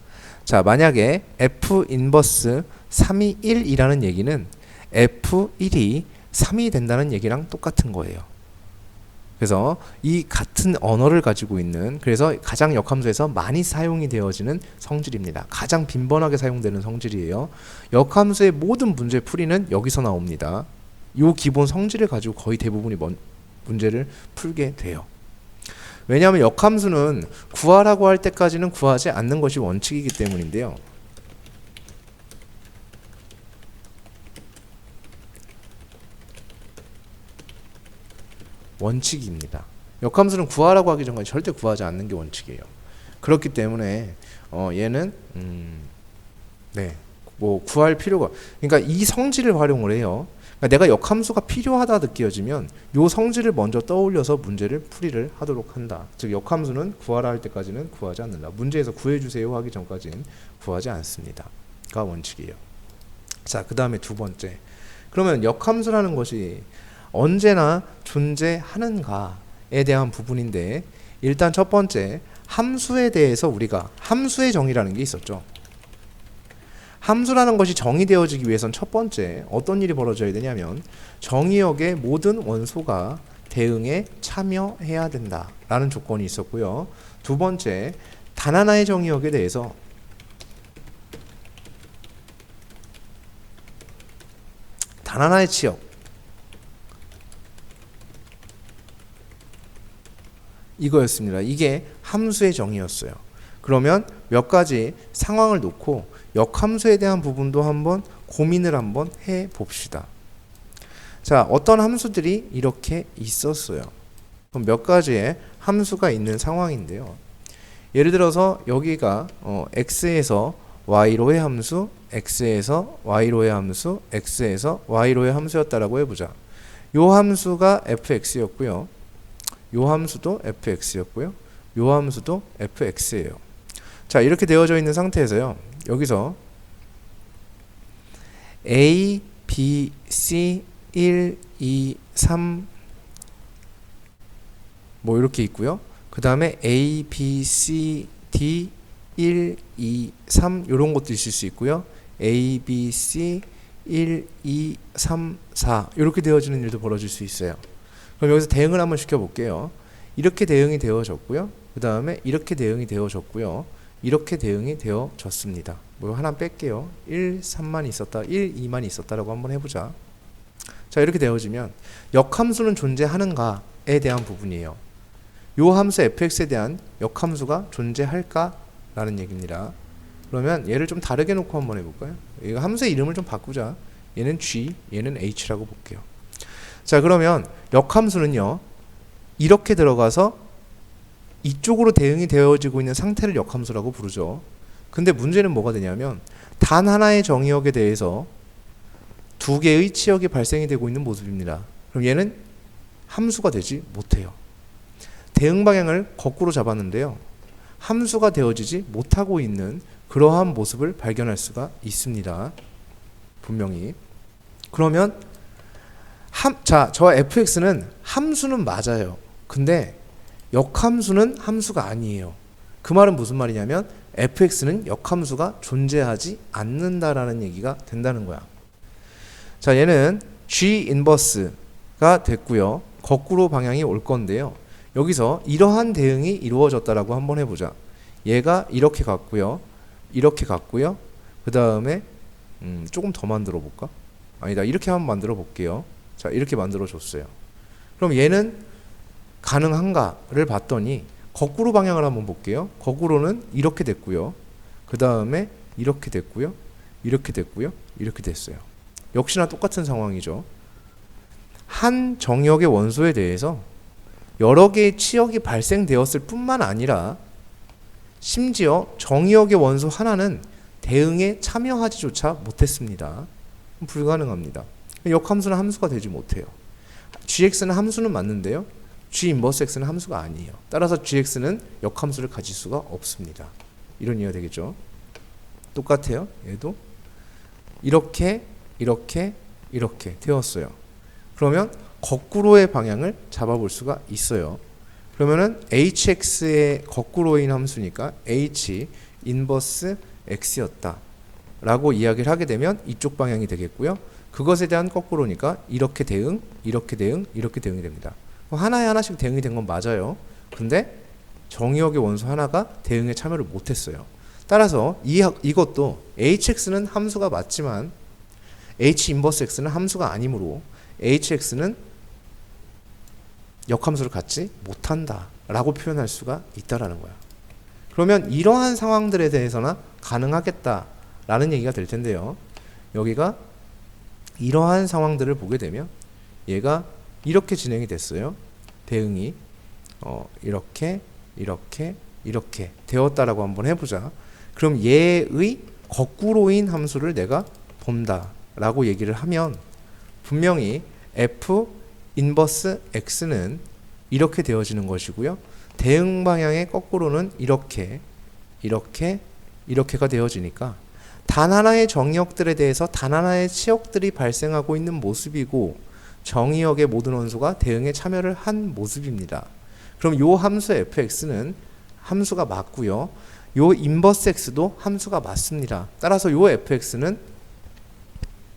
자, 만약에 f 인버스 3이 1이라는 얘기는 f1이 3이 된다는 얘기랑 똑같은 거예요. 그래서 이 같은 언어를 가지고 있는, 그래서 가장 역함수에서 많이 사용이 되어지는 성질입니다. 가장 빈번하게 사용되는 성질이에요. 역함수의 모든 문제 풀이는 여기서 나옵니다. 이 기본 성질을 가지고 거의 대부분이 문제를 풀게 돼요. 왜냐하면 역함수는 구하라고 할 때까지는 구하지 않는 것이 원칙이기 때문인데요. 원칙입니다. 역함수는 구하라고 하기 전까지 절대 구하지 않는 게 원칙이에요. 그렇기 때문에 얘는 뭐 구할 필요가, 그러니까 이 성질을 활용을 해요. 그러니까 내가 역함수가 필요하다 느껴지면 요 성질을 먼저 떠올려서 문제를 풀이를 하도록 한다. 즉 역함수는 구하라 할 때까지는 구하지 않는다. 문제에서 구해주세요 하기 전까지는 구하지 않습니다. 가 원칙이에요. 자, 그 다음에 두 번째. 그러면 역함수라는 것이 언제나 존재하는가에 대한 부분인데, 일단 첫 번째 함수에 대해서 우리가 함수의 정의라는 게 있었죠. 함수라는 것이 정의되어지기 위해선 첫 번째 어떤 일이 벌어져야 되냐면 정의역의 모든 원소가 대응에 참여해야 된다라는 조건이 있었고요. 두 번째, 단 하나의 정의역에 대해서 단 하나의 치역, 이거였습니다. 이게 함수의 정의였어요. 그러면 몇 가지 상황을 놓고 역함수에 대한 부분도 한번 고민을 한번 해 봅시다. 자, 어떤 함수들이 이렇게 있었어요. 그럼 몇 가지의 함수가 있는 상황인데요. 예를 들어서 여기가 x에서 y로의 함수, x에서 y로의 함수, x에서 y로의 함수였다라고 해보자. 요 함수가 fx였고요. 요 함수도 fx였고요. 요 함수도 fx예요. 자, 이렇게 되어져 있는 상태에서요. 여기서 a, b, c, 1, 2, 3 뭐 이렇게 있고요. 그 다음에 A, B, C, D 1, 2, 3 이런 것도 있을 수 있고요. A, B, C 1, 2, 3, 4 이렇게 되어지는 일도 벌어질 수 있어요. 그럼 여기서 대응을 한번 시켜볼게요. 이렇게 대응이 되어졌고요. 그 다음에 이렇게 대응이 되어졌고요. 이렇게 대응이 되어졌습니다. 뭐 하나 뺄게요. 1, 3만 있었다. 1, 2만 있었다라고 한번 해보자. 자, 이렇게 되어지면 역함수는 존재하는가에 대한 부분이에요. 요 함수 fx에 대한 역함수가 존재할까? 라는 얘기입니다. 그러면 얘를 좀 다르게 놓고 한번 해볼까요? 이거 함수의 이름을 좀 바꾸자. 얘는 g, 얘는 h라고 볼게요. 자, 그러면 역함수는요, 이렇게 들어가서 이쪽으로 대응이 되어지고 있는 상태를 역함수라고 부르죠. 근데 문제는 뭐가 되냐면 단 하나의 정의역에 대해서 두 개의 치역이 발생이 되고 있는 모습입니다. 그럼 얘는 함수가 되지 못해요. 대응 방향을 거꾸로 잡았는데요. 함수가 되어지지 못하고 있는 그러한 모습을 발견할 수가 있습니다. 분명히. 그러면 저 fx는 함수는 맞아요. 근데 역함수는 함수가 아니에요. 그 말은 무슨 말이냐면 fx는 역함수가 존재하지 않는다라는 얘기가 된다는 거야. 자, 얘는 g 인버스가 됐고요. 거꾸로 방향이 올 건데요. 여기서 이러한 대응이 이루어졌다라고 한번 해보자. 얘가 이렇게 갔고요. 이렇게 갔고요. 그 다음에 조금 더 만들어 볼까? 아니다. 이렇게 한번 만들어 볼게요. 자, 이렇게 만들어 줬어요. 그럼 얘는 가능한가를 봤더니 거꾸로 방향을 한번 볼게요. 거꾸로는 이렇게 됐고요. 그 다음에 이렇게 됐고요. 이렇게 됐고요. 이렇게 됐어요. 역시나 똑같은 상황이죠. 한 정역의 원소에 대해서 여러 개의 치역이 발생되었을 뿐만 아니라 심지어 정의역의 원소 하나는 대응에 참여하지조차 못했습니다. 불가능합니다. 역함수는 함수가 되지 못해요. gx는 함수는 맞는데요. g 인버스 x는 함수가 아니에요. 따라서 gx는 역함수를 가질 수가 없습니다. 이런 이해가 되겠죠? 똑같아요. 얘도 이렇게 이렇게 이렇게 되었어요. 그러면 거꾸로의 방향을 잡아볼 수가 있어요. 그러면은 hx의 거꾸로인 함수니까 h 인버스 x였다 라고 이야기를 하게 되면 이쪽 방향이 되겠고요. 그것에 대한 거꾸로니까 이렇게 대응, 이렇게 대응, 이렇게 대응이 됩니다. 하나에 하나씩 대응이 된 건 맞아요. 근데 정의역의 원소 하나가 대응에 참여를 못했어요. 따라서 이것도 hx는 함수가 맞지만 h 인버스 x는 함수가 아니므로 hx는 역함수를 갖지 못한다 라고 표현할 수가 있다라는 거야. 그러면 이러한 상황들에 대해서나 가능하겠다 라는 얘기가 될 텐데요. 여기가 이러한 상황들을 보게 되면 얘가 이렇게 진행이 됐어요. 대응이 이렇게 이렇게 이렇게 되었다라고 한번 해보자. 그럼 얘의 거꾸로인 함수를 내가 본다 라고 얘기를 하면 분명히 f 인버스 x는 이렇게 되어지는 것이고요. 대응 방향의 거꾸로는 이렇게 이렇게 이렇게가 되어지니까 단 하나의 정의역들에 대해서 단 하나의 치역들이 발생하고 있는 모습이고 정의역의 모든 원소가 대응에 참여를 한 모습입니다. 그럼 요 함수 fx는 함수가 맞고요. 요 인버스 x도 함수가 맞습니다. 따라서 요 fx는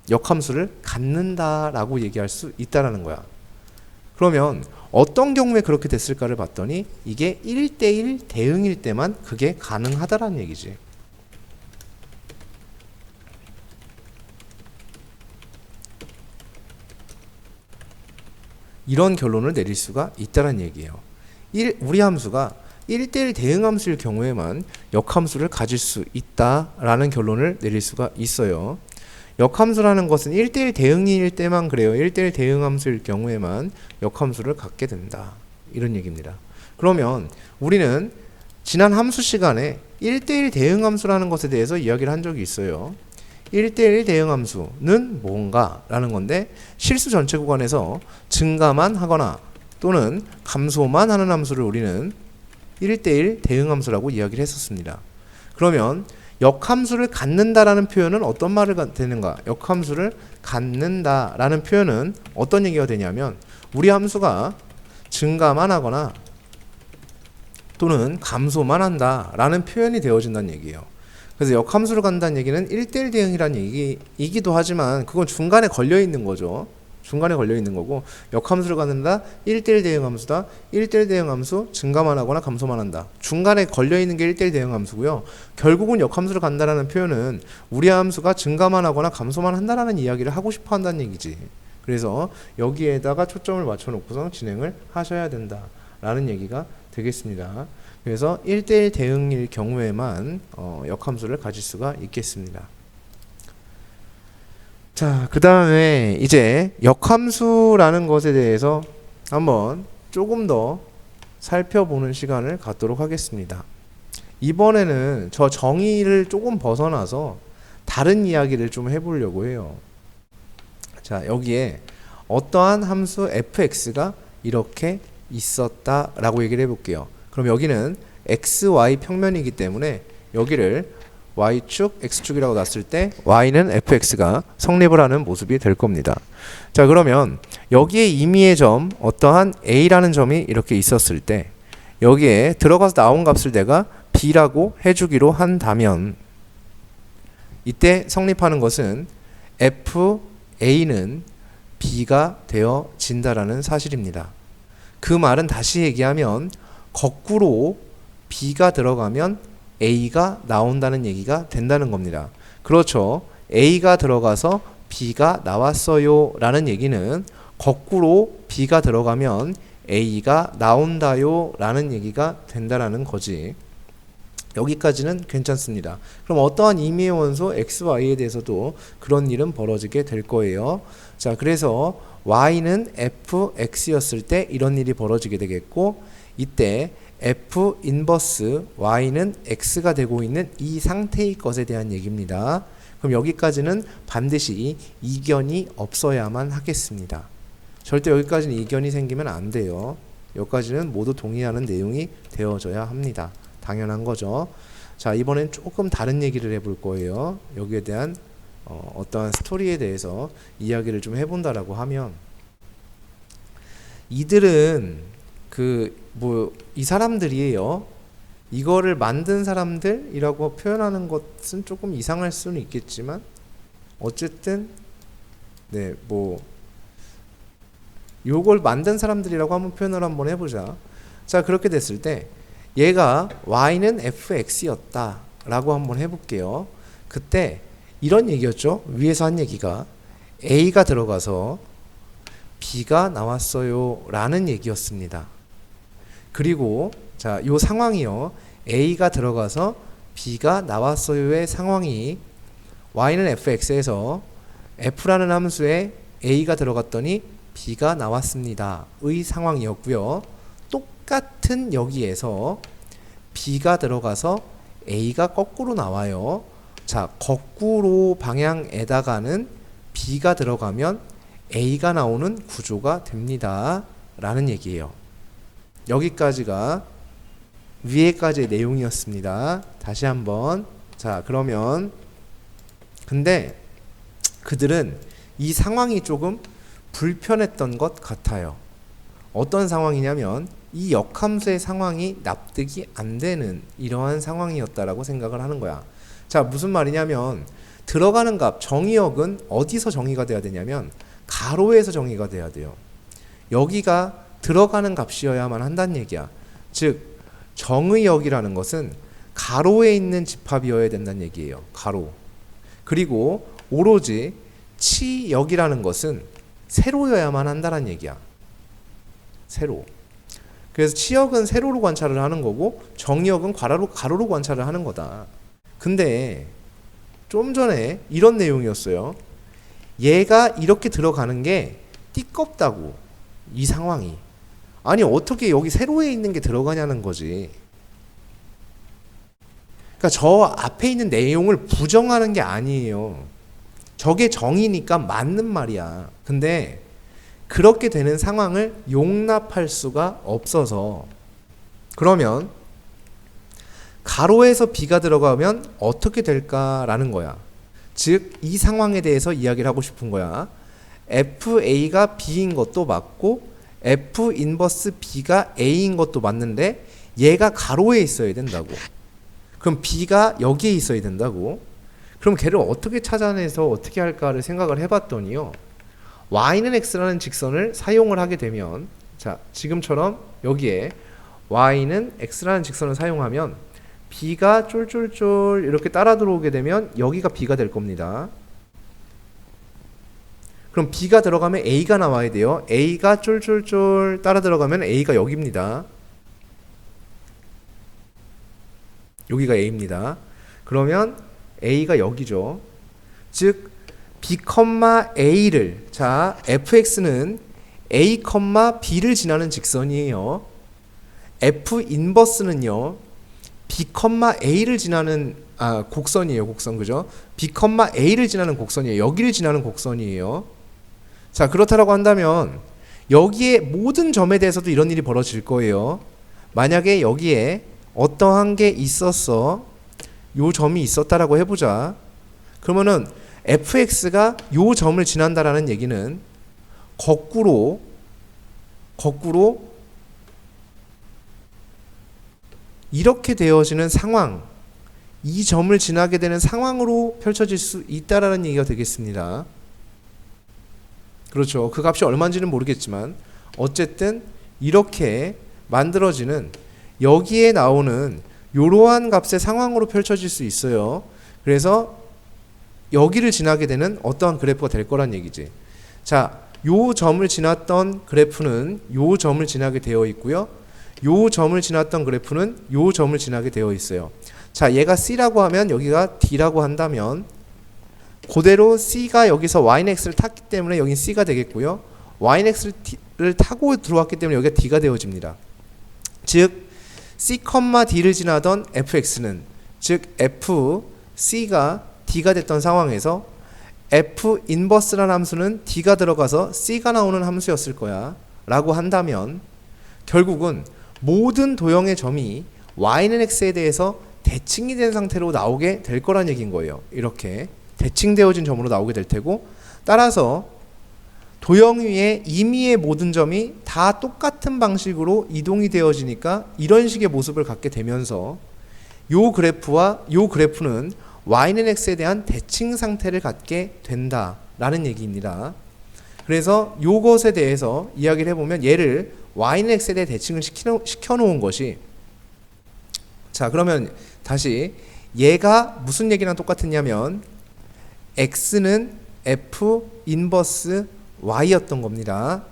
역함수를 갖는다라고 얘기할 수 있다라는 거야. 그러면 어떤 경우에 그렇게 됐을까를 봤더니 이게 1대1 대응일 때만 그게 가능하다라는 얘기지. 이런 결론을 내릴 수가 있다는 얘기예요. 우리 함수가 1대1 대응 함수일 경우에만 역함수를 가질 수 있다라는 결론을 내릴 수가 있어요. 역함수라는 것은 1대1 대응일 때만 그래요. 1대1 대응 함수일 경우에만 역함수를 갖게 된다. 이런 얘기입니다. 그러면 우리는 지난 함수 시간에 1대1 대응 함수라는 것에 대해서 이야기를 한 적이 있어요. 1대1 대응 함수는 뭔가 라는 건데 실수 전체 구간에서 증가만 하거나 또는 감소만 하는 함수를 우리는 1대1 대응 함수라고 이야기를 했었습니다. 그러면 역함수를 갖는다라는 표현은 어떤 말을 되는가? 역함수를 갖는다라는 표현은 어떤 얘기가 되냐면 우리 함수가 증가만 하거나 또는 감소만 한다라는 표현이 되어진다는 얘기예요. 그래서 역함수를 갖는다는 얘기는 1대1 대응이라는 얘기이기도 하지만 그건 중간에 걸려 있는 거죠. 중간에 걸려 있는 거고, 역함수를 갖는다 1대1 대응 함수다. 1대1 대응 함수 증가만 하거나 감소만 한다. 중간에 걸려 있는 게 1대1 대응 함수고요. 결국은 역함수를 갖는다는 표현은 우리 함수가 증가만 하거나 감소만 한다라는 이야기를 하고 싶어 한다는 얘기지. 그래서 여기에다가 초점을 맞춰 놓고서 진행을 하셔야 된다라는 얘기가 되겠습니다. 그래서 1대1 대응일 경우에만 역함수를 가질 수가 있겠습니다. 자, 그 다음에 이제 역함수라는 것에 대해서 한번 조금 더 살펴보는 시간을 갖도록 하겠습니다. 이번에는 저 정의를 조금 벗어나서 다른 이야기를 좀 해보려고 해요. 자, 여기에 어떠한 함수 fx가 이렇게 있었다라고 얘기를 해볼게요. 그럼 여기는 xy 평면이기 때문에 여기를 y축, x축이라고 놨을 때 y는 fx가 성립을 하는 모습이 될 겁니다. 자, 그러면 여기에 임의의 점, 어떠한 a라는 점이 이렇게 있었을 때 여기에 들어가서 나온 값을 내가 b라고 해주기로 한다면 이때 성립하는 것은 fa는 b가 되어진다라는 사실입니다. 그 말은 다시 얘기하면 거꾸로 b가 들어가면 a가 나온다는 얘기가 된다는 겁니다. 그렇죠. a가 들어가서 b가 나왔어요 라는 얘기는 거꾸로 b가 들어가면 a가 나온다요 라는 얘기가 된다라는 거지. 여기까지는 괜찮습니다. 그럼 어떠한 임의의 원소 xy에 대해서도 그런 일은 벌어지게 될 거예요. 자, 그래서 y는 fx였을 때 이런 일이 벌어지게 되겠고, 이때 f 인버스 y는 x가 되고 있는 이 상태의 것에 대한 얘기입니다. 그럼 여기까지는 반드시 이견이 없어야만 하겠습니다. 절대 여기까지는 이견이 생기면 안 돼요. 여기까지는 모두 동의하는 내용이 되어져야 합니다. 당연한 거죠. 자, 이번엔 조금 다른 얘기를 해볼 거예요. 여기에 대한 어떠한 스토리에 대해서 이야기를 좀 해본다라고 하면, 이들은 이 사람들이에요. 이거를 만든 사람들이라고 표현하는 것은 조금 이상할 수는 있겠지만 어쨌든 요걸 만든 사람들이라고 한번 표현을 한번 해보자. 자, 그렇게 됐을 때 얘가 y는 fx였다 라고 한번 해볼게요. 그때 이런 얘기였죠. 위에서 한 얘기가 a가 들어가서 b가 나왔어요 라는 얘기였습니다. 그리고 자, 요 상황이요. a가 들어가서 b가 나왔어요의 상황이 y는 fx에서 f라는 함수에 a가 들어갔더니 b가 나왔습니다. 의 상황이었고요. 똑같은 여기에서 b가 들어가서 a가 거꾸로 나와요. 자, 거꾸로 방향에다가는 b가 들어가면 a가 나오는 구조가 됩니다 라는 얘기예요. 여기까지가 위에까지의 내용이었습니다. 다시 한번. 자, 그러면 근데 그들은 이 상황이 조금 불편했던 것 같아요. 어떤 상황이냐면 이 역함수의 상황이 납득이 안 되는 이러한 상황이었다라고 생각을 하는 거야. 자, 무슨 말이냐면 들어가는 값, 정의역은 어디서 정의가 돼야 되냐면 가로에서 정의가 돼야 돼요. 여기가 들어가는 값이어야만 한다는 얘기야. 즉 정의역이라는 것은 가로에 있는 집합이어야 된다는 얘기예요. 가로. 그리고 오로지 치역이라는 것은 세로여야만 한다는 얘기야. 세로. 그래서 치역은 세로로 관찰을 하는 거고 정의역은 가로로 관찰을 하는 거다. 근데 좀 전에 이런 내용이었어요. 얘가 이렇게 들어가는 게 띠껍다고. 이 상황이. 아니 어떻게 여기 세로에 있는 게 들어가냐는 거지. 그러니까 저 앞에 있는 내용을 부정하는 게 아니에요. 저게 정의니까 맞는 말이야. 근데 그렇게 되는 상황을 용납할 수가 없어서, 그러면 가로에서 b가 들어가면 어떻게 될까라는 거야. 즉 이 상황에 대해서 이야기를 하고 싶은 거야. FA가 B인 것도 맞고 F 인버스 B가 A인 것도 맞는데 얘가 가로에 있어야 된다고. 그럼 B가 여기에 있어야 된다고. 그럼 걔를 어떻게 찾아내서 어떻게 할까를 생각을 해봤더니요. Y는 X라는 직선을 사용을 하게 되면, 자, 지금처럼 여기에 Y는 X라는 직선을 사용하면 B가 쫄쫄쫄 이렇게 따라 들어오게 되면 여기가 B가 될 겁니다. 그럼 B가 들어가면 A가 나와야 돼요. A가 쫄쫄쫄 따라 들어가면 A가 여기입니다. 여기가 A입니다. 그러면 A가 여기죠. 즉 B, A를, 자, fx는 A, B를 지나는 직선이에요. F 인버스는요, B, A를 지나는 곡선이에요. 곡선, 그죠? B, A를 지나는 곡선이에요. 여기를 지나는 곡선이에요. 자, 그렇다라고 한다면 여기에 모든 점에 대해서도 이런 일이 벌어질 거예요. 만약에 여기에 어떠한 게 있었어, 요 점이 있었다라고 해보자. 그러면은 fx가 요 점을 지난다라는 얘기는 거꾸로 이렇게 되어지는 상황, 이 점을 지나게 되는 상황으로 펼쳐질 수 있다라는 얘기가 되겠습니다. 그렇죠. 그 값이 얼마인지는 모르겠지만 어쨌든 이렇게 만들어지는, 여기에 나오는 이러한 값의 상황으로 펼쳐질 수 있어요. 그래서 여기를 지나게 되는 어떠한 그래프가 될 거란 얘기지. 자, 요 점을 지났던 그래프는 요 점을 지나게 되어 있고요. 요 점을 지났던 그래프는 요 점을 지나게 되어 있어요. 자, 얘가 C라고 하면 여기가 D라고 한다면 그대로 C가 여기서 YX를 탔기 때문에 여긴 C가 되겠고요. YX를 타고 들어왔기 때문에 여기가 D가 되어집니다. 즉 C, D를 지나던 fx는, 즉 f, C가 D가 됐던 상황에서 f 인버스라는 함수는 D가 들어가서 C가 나오는 함수였을 거야 라고 한다면 결국은 모든 도형의 점이 Y는 X에 대해서 대칭이 된 상태로 나오게 될 거란 얘기인 거예요. 이렇게 대칭되어진 점으로 나오게 될 테고, 따라서 도형 위에 임의의 모든 점이 다 똑같은 방식으로 이동이 되어지니까 이런 식의 모습을 갖게 되면서 요 그래프와 요 그래프는 Y는 X에 대한 대칭 상태를 갖게 된다라는 얘기입니다. 그래서 요것에 대해서 이야기를 해보면 얘를 Y는 X에 대해 대칭을 시켜놓은 것이, 자, 그러면 다시 얘가 무슨 얘기랑 똑같았냐면 X는 F 인버스 Y였던 겁니다.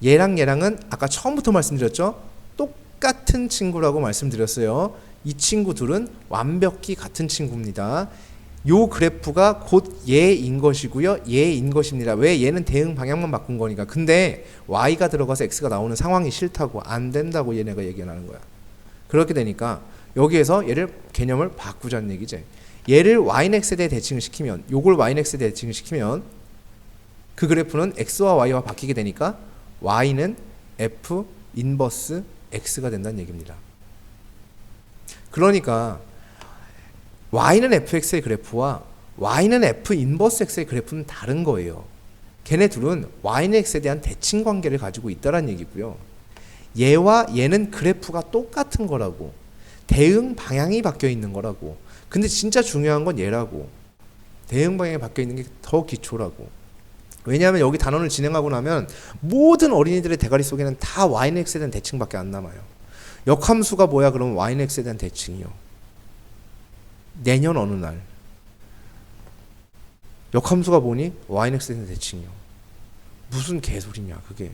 얘랑은 아까 처음부터 말씀드렸죠? 똑같은 친구라고 말씀드렸어요. 이 친구 둘은 완벽히 같은 친구입니다. 요 그래프가 곧 얘인 것이고요. 얘인 것입니다. 왜? 얘는 대응 방향만 바꾼 거니까. 근데 Y가 들어가서 X가 나오는 상황이 싫다고, 안 된다고 얘네가 얘기하는 거야. 그렇게 되니까 여기에서 얘를 개념을 바꾸자는 얘기지. 얘를 Y는 X에 대해 대칭을 시키면, 요걸 Y는 X에 대해 대칭을 시키면 그 그래프는 X와 Y와 바뀌게 되니까 Y는 F 인버스 X가 된다는 얘기입니다. 그러니까 Y는 fx의 그래프와 Y는 F 인버스 X의 그래프는 다른 거예요. 걔네 둘은 Y는 X에 대한 대칭 관계를 가지고 있다는 얘기고요. 얘와 얘는 그래프가 똑같은 거라고. 대응 방향이 바뀌어 있는 거라고. 근데 진짜 중요한 건 얘라고. 대응 방향이 바뀌어 있는 게 더 기초라고. 왜냐하면 여기 단원을 진행하고 나면 모든 어린이들의 대가리 속에는 다 Y는 X에 대한 대칭밖에 안 남아요. 역함수가 뭐야? 그러면 Y는 X에 대한 대칭이요. 내년 어느 날 역함수가 뭐니? Y는 X에 대한 대칭이요. 무슨 개소리냐 그게.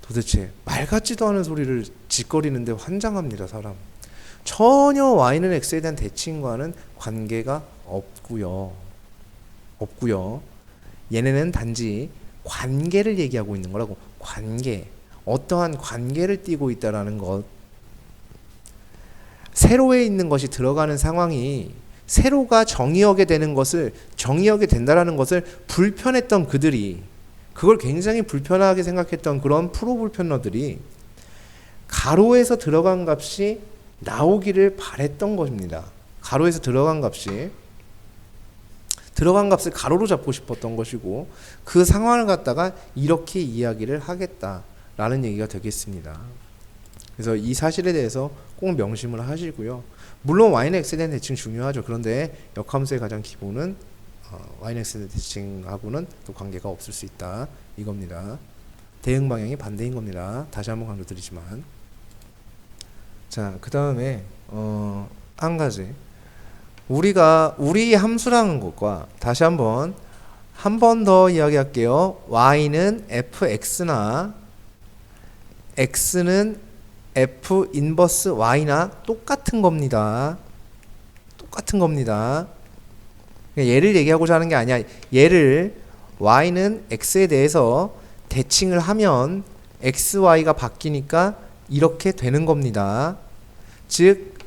도대체 말 같지도 않은 소리를 짓거리는데 환장합니다 사람. 전혀 Y는 X에 대한 대칭과는 관계가 없고요. 얘네는 단지 관계를 얘기하고 있는 거라고. 관계. 어떠한 관계를 띠고 있다라는 것. 세로에 있는 것이 들어가는 상황이 세로가 정의하게 되는 것을, 정의하게 된다라는 것을 불편했던 그들이, 그걸 굉장히 불편하게 생각했던 그런 프로 불편러들이 가로에서 들어간 값이 나오기를 바랬던 것입니다. 가로에서 들어간 값을 가로로 잡고 싶었던 것이고, 그 상황을 갖다가 이렇게 이야기를 하겠다라는 얘기가 되겠습니다. 그래서 이 사실에 대해서 꼭 명심을 하시고요. 물론 y는 x에 대한 대칭 중요하죠. 그런데 역함수의 가장 기본은 y는 x에 대한 대칭하고는 또 관계가 없을 수 있다, 이겁니다. 대응 방향이 반대인 겁니다. 다시 한번 강조드리지만. 자, 그 다음에 한 가지, 우리 함수라는 것과 다시 한 번 더 이야기할게요. y는 fx나 x는 f 인버스 y나 똑같은 겁니다. 똑같은 겁니다. 얘를 얘기하고자 하는 게 아니야. 얘를 y는 x에 대해서 대칭을 하면 x, y가 바뀌니까 이렇게 되는 겁니다. 즉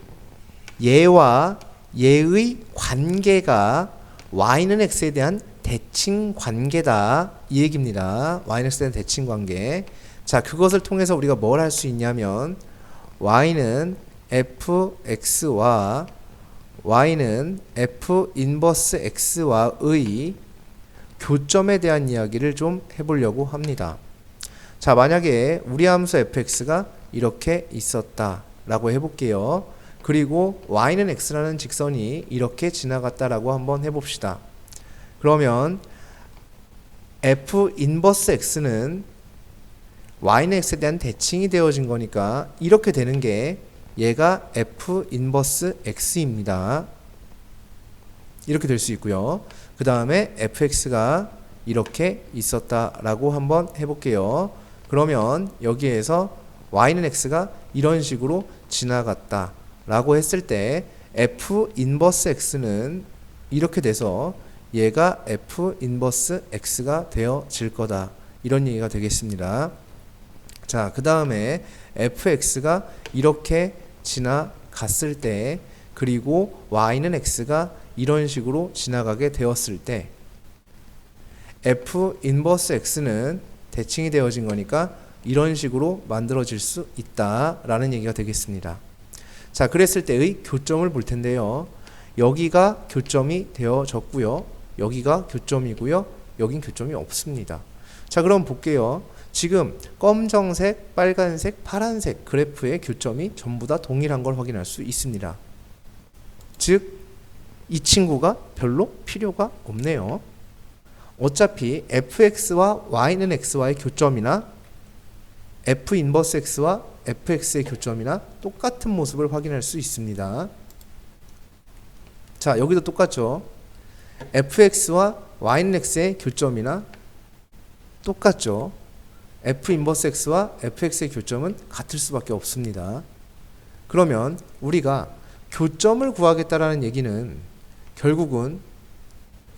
얘와 얘의 관계가 y는 x에 대한 대칭 관계다, 이 얘기입니다. y는 x에 대한 대칭 관계. 자, 그것을 통해서 우리가 뭘 할 수 있냐면 y는 fx와 y는 f 인버스 x와의 교점에 대한 이야기를 좀 해보려고 합니다. 자, 만약에 우리 함수 fx가 이렇게 있었다라고 해볼게요. 그리고 y는 x라는 직선이 이렇게 지나갔다라고 한번 해봅시다. 그러면 f 인버스 x는 y는 x에 대한 대칭이 되어진 거니까 이렇게 되는 게 얘가 f 인버스 x입니다. 이렇게 될 수 있고요. 그 다음에 fx가 이렇게 있었다라고 한번 해볼게요. 그러면 여기에서 y는 x가 이런 식으로 지나갔다 라고 했을 때 f 인버스 x는 이렇게 돼서 얘가 f 인버스 x가 되어질 거다, 이런 얘기가 되겠습니다. 자, 그 다음에 fx가 이렇게 지나갔을 때, 그리고 y는 x가 이런 식으로 지나가게 되었을 때 f 인버스 x는 대칭이 되어진 거니까 이런 식으로 만들어질 수 있다라는 얘기가 되겠습니다. 자, 그랬을 때의 교점을 볼 텐데요. 여기가 교점이 되어졌고요. 여기가 교점이고요. 여긴 교점이 없습니다. 자, 그럼 볼게요. 지금 검정색, 빨간색, 파란색 그래프의 교점이 전부 다 동일한 걸 확인할 수 있습니다. 즉, 이 친구가 별로 필요가 없네요. 어차피 fx와 y는 x와의 교점이나 f 인버스 x와 fx의 교점이나 똑같은 모습을 확인할 수 있습니다. 자, 여기도 똑같죠. fx와 y는 x의 교점이나 똑같죠. f 인버스 x와 fx의 교점은 같을 수밖에 없습니다. 그러면 우리가 교점을 구하겠다라는 얘기는 결국은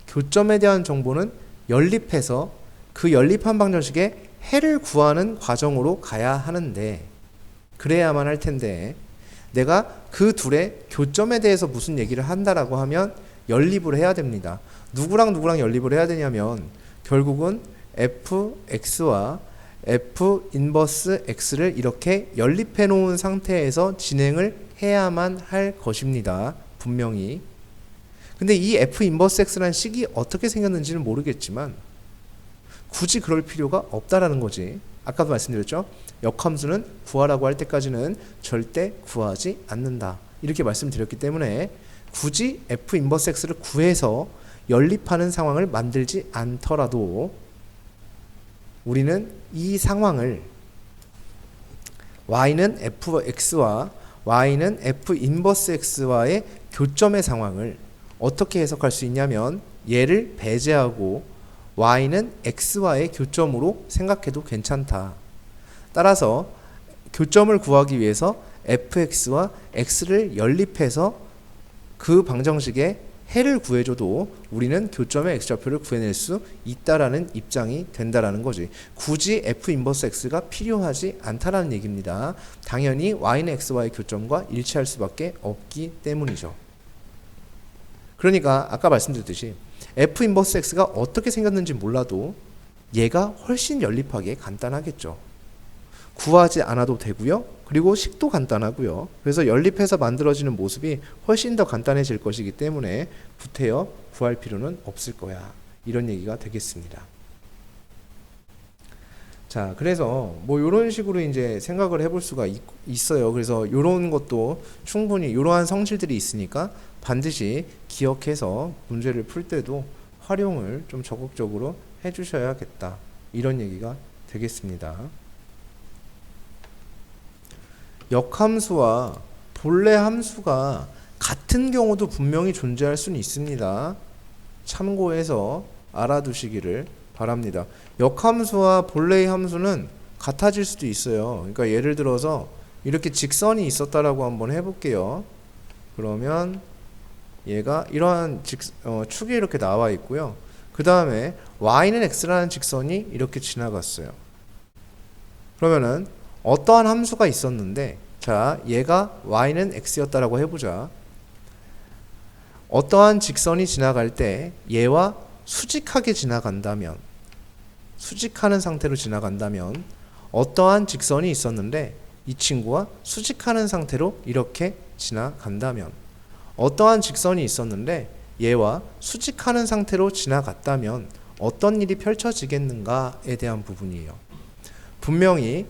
교점에 대한 정보는 연립해서 그 연립한 방정식의 해를 구하는 과정으로 가야 하는데, 그래야만 할 텐데, 내가 그 둘의 교점에 대해서 무슨 얘기를 한다라고 하면 연립을 해야 됩니다. 누구랑 누구랑 연립을 해야 되냐면 결국은 fx와 f 인버스 x를 이렇게 연립해 놓은 상태에서 진행을 해야만 할 것입니다. 분명히. 근데 이 f 인버스 x라는 식이 어떻게 생겼는지는 모르겠지만 굳이 그럴 필요가 없다라는 거지. 아까도 말씀드렸죠. 역함수는 구하라고 할 때까지는 절대 구하지 않는다, 이렇게 말씀드렸기 때문에 굳이 f 인버스 x를 구해서 연립하는 상황을 만들지 않더라도 우리는 이 상황을 y는 fx와 y는 f 인버스 x와의 교점의 상황을 어떻게 해석할 수 있냐면 얘를 배제하고 y는 x와의 교점으로 생각해도 괜찮다. 따라서 교점을 구하기 위해서 fx와 x를 연립해서 그 방정식의 해를 구해줘도 우리는 교점의 x좌표를 구해낼 수 있다라는 입장이 된다라는 거지. 굳이 f 인버스 x가 필요하지 않다라는 얘기입니다. 당연히 y는 x와의 교점과 일치할 수밖에 없기 때문이죠. 그러니까 아까 말씀드렸듯이 f 인버스 x가 어떻게 생겼는지 몰라도 얘가 훨씬 연립하기에 간단하겠죠. 구하지 않아도 되고요. 그리고 식도 간단하고요. 그래서 연립해서 만들어지는 모습이 훨씬 더 간단해질 것이기 때문에 구태여 구할 필요는 없을 거야. 이런 얘기가 되겠습니다. 자, 그래서 뭐 이런 식으로 이제 생각을 해볼 수가 있어요. 그래서 이런 것도 충분히 이러한 성질들이 있으니까 반드시 기억해서 문제를 풀 때도 활용을 좀 적극적으로 해주셔야겠다. 이런 얘기가 되겠습니다. 역함수와 본래 함수가 같은 경우도 분명히 존재할 수는 있습니다. 참고해서 알아두시기를 바랍니다. 역함수와 본래의 함수는 같아질 수도 있어요. 그러니까 예를 들어서 이렇게 직선이 있었다라고 한번 해볼게요. 그러면 얘가 이러한 축이 이렇게 나와 있고요. 그 다음에 y는 x라는 직선이 이렇게 지나갔어요. 그러면은 어떠한 함수가 있었는데, 자, 얘가 y는 x였다라고 해보자. 어떠한 직선이 지나갈 때 얘와 수직하게 지나간다면, 수직하는 상태로 지나간다면 어떠한 직선이 있었는데 이 친구와 수직하는 상태로 이렇게 지나간다면, 어떠한 직선이 있었는데 얘와 수직하는 상태로 지나갔다면 어떤 일이 펼쳐지겠는가에 대한 부분이에요. 분명히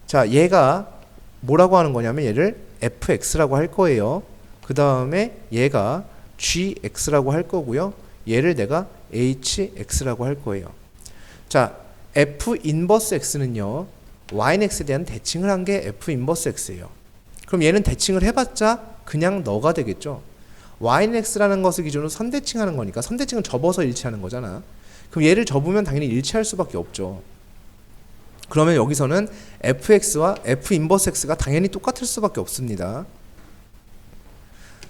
자, 얘가 뭐라고 하는 거냐면 얘를 fx라고 할 거예요. 그 다음에 얘가 gx라고 할 거고요. 얘를 내가 hx라고 할 거예요. 자, f 인버스 x는요, y는 x에 대한 대칭을 한 게 f 인버스 x예요. 그럼 얘는 대칭을 해봤자 그냥 너가 되겠죠. y는 x라는 것을 기준으로 선대칭하는 거니까, 선대칭은 접어서 일치하는 거잖아. 그럼 얘를 접으면 당연히 일치할 수밖에 없죠. 그러면 여기서는 fx와 f 인버스 x가 당연히 똑같을 수밖에 없습니다.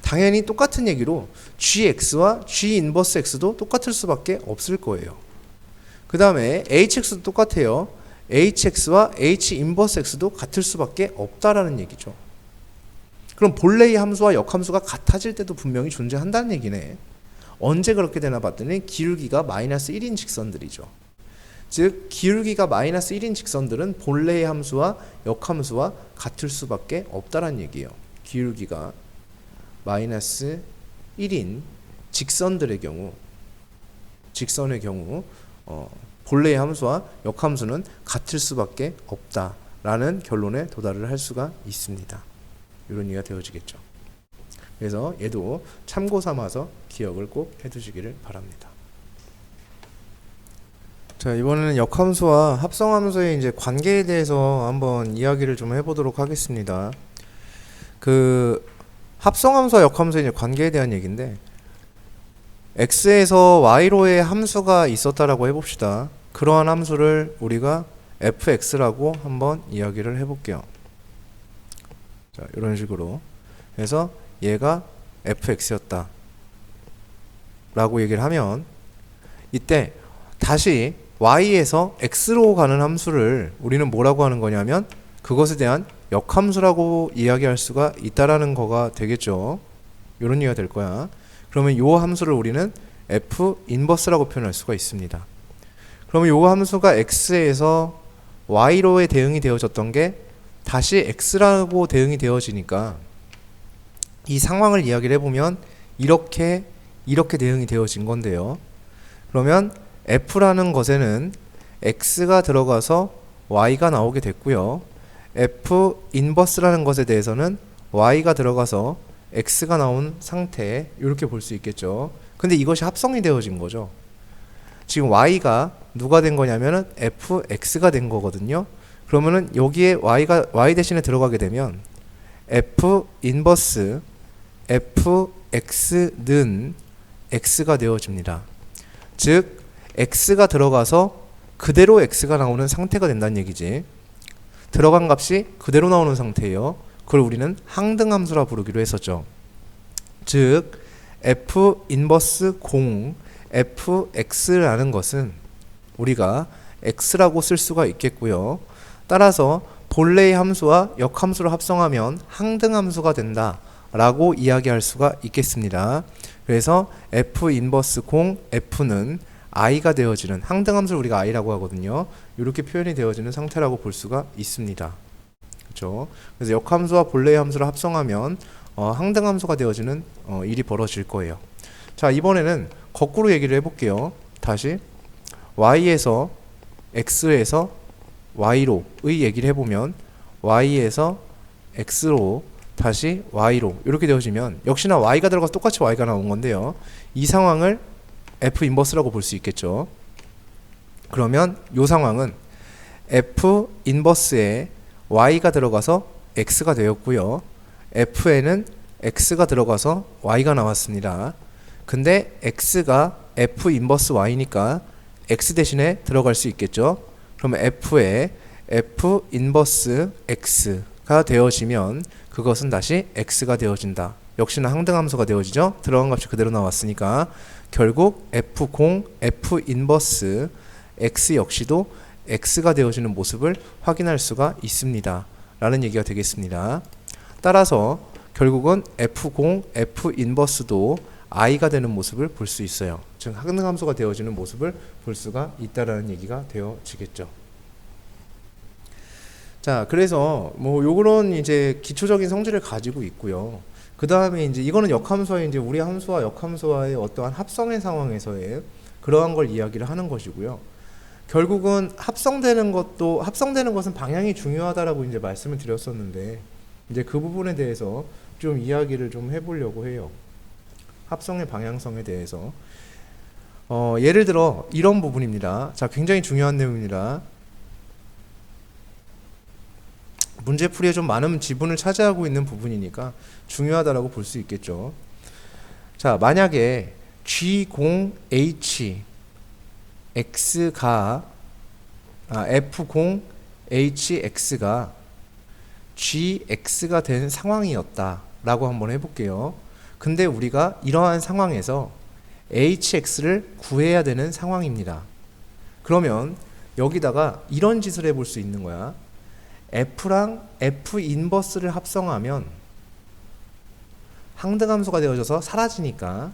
당연히 똑같은 얘기로 gx와 g 인버스 x도 똑같을 수밖에 없을 거예요. 그 다음에 hx도 똑같아요. hx와 h 인버스 x도 같을 수밖에 없다라는 얘기죠. 그럼 본래의 함수와 역함수가 같아질 때도 분명히 존재한다는 얘기네. 언제 그렇게 되나 봤더니 기울기가 마이너스 1인 직선들이죠. 즉 기울기가 마이너스 1인 직선들은 본래의 함수와 역함수와 같을 수밖에 없다는 얘기예요. 기울기가 마이너스 1인 직선들의 경우, 직선의 경우 본래의 함수와 역함수는 같을 수밖에 없다라는 결론에 도달을 할 수가 있습니다. 이런 얘기가 되어지겠죠. 그래서 얘도 참고 삼아서 기억을 꼭 해두시기를 바랍니다. 자, 이번에는 역함수와 합성함수의 이제 관계에 대해서 한번 이야기를 좀 해보도록 하겠습니다. 그 합성함수와 역함수의 이제 관계에 대한 얘기인데, x에서 y로의 함수가 있었다라고 해봅시다. 그러한 함수를 우리가 fx라고 한번 이야기를 해볼게요. 자, 이런 식으로 해서 얘가 fx였다 라고 얘기를 하면, 이때 다시 y에서 x로 가는 함수를 우리는 뭐라고 하는 거냐면 그것에 대한 역함수라고 이야기할 수가 있다라는 거가 되겠죠. 이런 얘기가 될 거야. 그러면 이 함수를 우리는 f 인버스라고 표현할 수가 있습니다. 그러면 이 함수가 x에서 y로의 대응이 되어졌던 게 다시 x라고 대응이 되어지니까 이 상황을 이야기를 해보면 이렇게 대응이 되어진 건데요. 그러면 f라는 것에는 x가 들어가서 y가 나오게 됐고요. f 인버스라는 것에 대해서는 y가 들어가서 x가 나온 상태, 이렇게 볼 수 있겠죠. 근데 이것이 합성이 되어진 거죠. 지금 y가 누가 된 거냐면은 fx가 된 거거든요. 그러면은 여기에 y 대신에 들어가게 되면 f 인버스 fx는 x가 되어집니다. 즉 x가 들어가서 그대로 x가 나오는 상태가 된다는 얘기지. 들어간 값이 그대로 나오는 상태예요. 그걸 우리는 항등함수라 부르기로 했었죠. 즉 f 인버스 공 fx라는 것은 우리가 x라고 쓸 수가 있겠고요. 따라서 본래의 함수와 역함수를 합성하면 항등함수가 된다 라고 이야기할 수가 있겠습니다. 그래서 f 인버스 공 f는 i가 되어지는 항등함수를 우리가 i라고 하거든요. 이렇게 표현이 되어지는 상태라고 볼 수가 있습니다. 그렇죠? 그래서 역함수와 본래의 함수를 합성하면 항등함수가 되어지는 일이 벌어질 거예요. 자, 이번에는 거꾸로 얘기를 해볼게요. 다시 y에서 x에서 y로의 얘기를 해보면 y에서 x로 다시 y로 이렇게 되어지면 역시나 y가 들어가서 똑같이 y가 나온 건데요. 이 상황을 f 인버스라고 볼 수 있겠죠. 그러면 이 상황은 f 인버스에 y가 들어가서 x가 되었고요. f에는 x가 들어가서 y가 나왔습니다. 근데 x가 f 인버스 y니까 x 대신에 들어갈 수 있겠죠. 그러면 f에 f 인버스 x가 되어지면 그것은 다시 x가 되어진다. 역시나 항등함수가 되어지죠. 들어간 값이 그대로 나왔으니까 결국 f0 f 인버스 x 역시도 x가 되어지는 모습을 확인할 수가 있습니다. 라는 얘기가 되겠습니다. 따라서 결국은 f0 f 인버스도 i가 되는 모습을 볼 수 있어요. 즉 항등함수가 되어지는 모습을 볼 수가 있다라는 얘기가 되어지겠죠. 자, 그래서 뭐 요런 이제 기초적인 성질을 가지고 있고요. 그 다음에 이제 이거는 역함수와의 이제 우리 함수와 역함수와의 어떠한 합성의 상황에서의 그러한 걸 이야기를 하는 것이고요. 결국은 합성되는 것은 방향이 중요하다라고 이제 말씀을 드렸었는데 이제 그 부분에 대해서 좀 이야기를 좀 해보려고 해요. 합성의 방향성에 대해서. 예를 들어 이런 부분입니다. 자, 굉장히 중요한 내용입니다. 문제풀이에 좀 많은 지분을 차지하고 있는 부분이니까 중요하다라고 볼 수 있겠죠. 자, 만약에 G0H X가 F0HX가 GX가 된 상황이었다라고 한번 해볼게요. 근데 우리가 이러한 상황에서 HX를 구해야 되는 상황입니다. 그러면 여기다가 이런 짓을 해볼 수 있는 거야. F랑 F 인버스를 합성하면 항등함수가 되어져서 사라지니까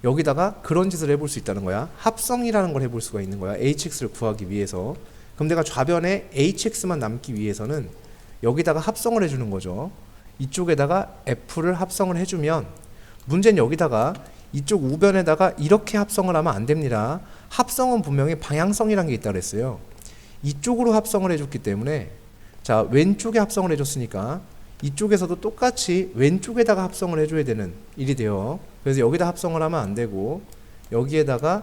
여기다가 그런 짓을 해볼 수 있다는 거야. 합성이라는 걸 해볼 수가 있는 거야. HX를 구하기 위해서. 그럼 내가 좌변에 HX만 남기 위해서는 여기다가 합성을 해주는 거죠. 이쪽에다가 F를 합성을 해주면 문제는 여기다가 이쪽 우변에다가 이렇게 합성을 하면 안 됩니다. 합성은 분명히 방향성이라는 게 있다고 그랬어요. 이쪽으로 합성을 해줬기 때문에 자, 왼쪽에 합성을 해줬으니까 이쪽에서도 똑같이 왼쪽에다가 합성을 해줘야 되는 일이 돼요. 그래서 여기다 합성을 하면 안 되고 여기에다가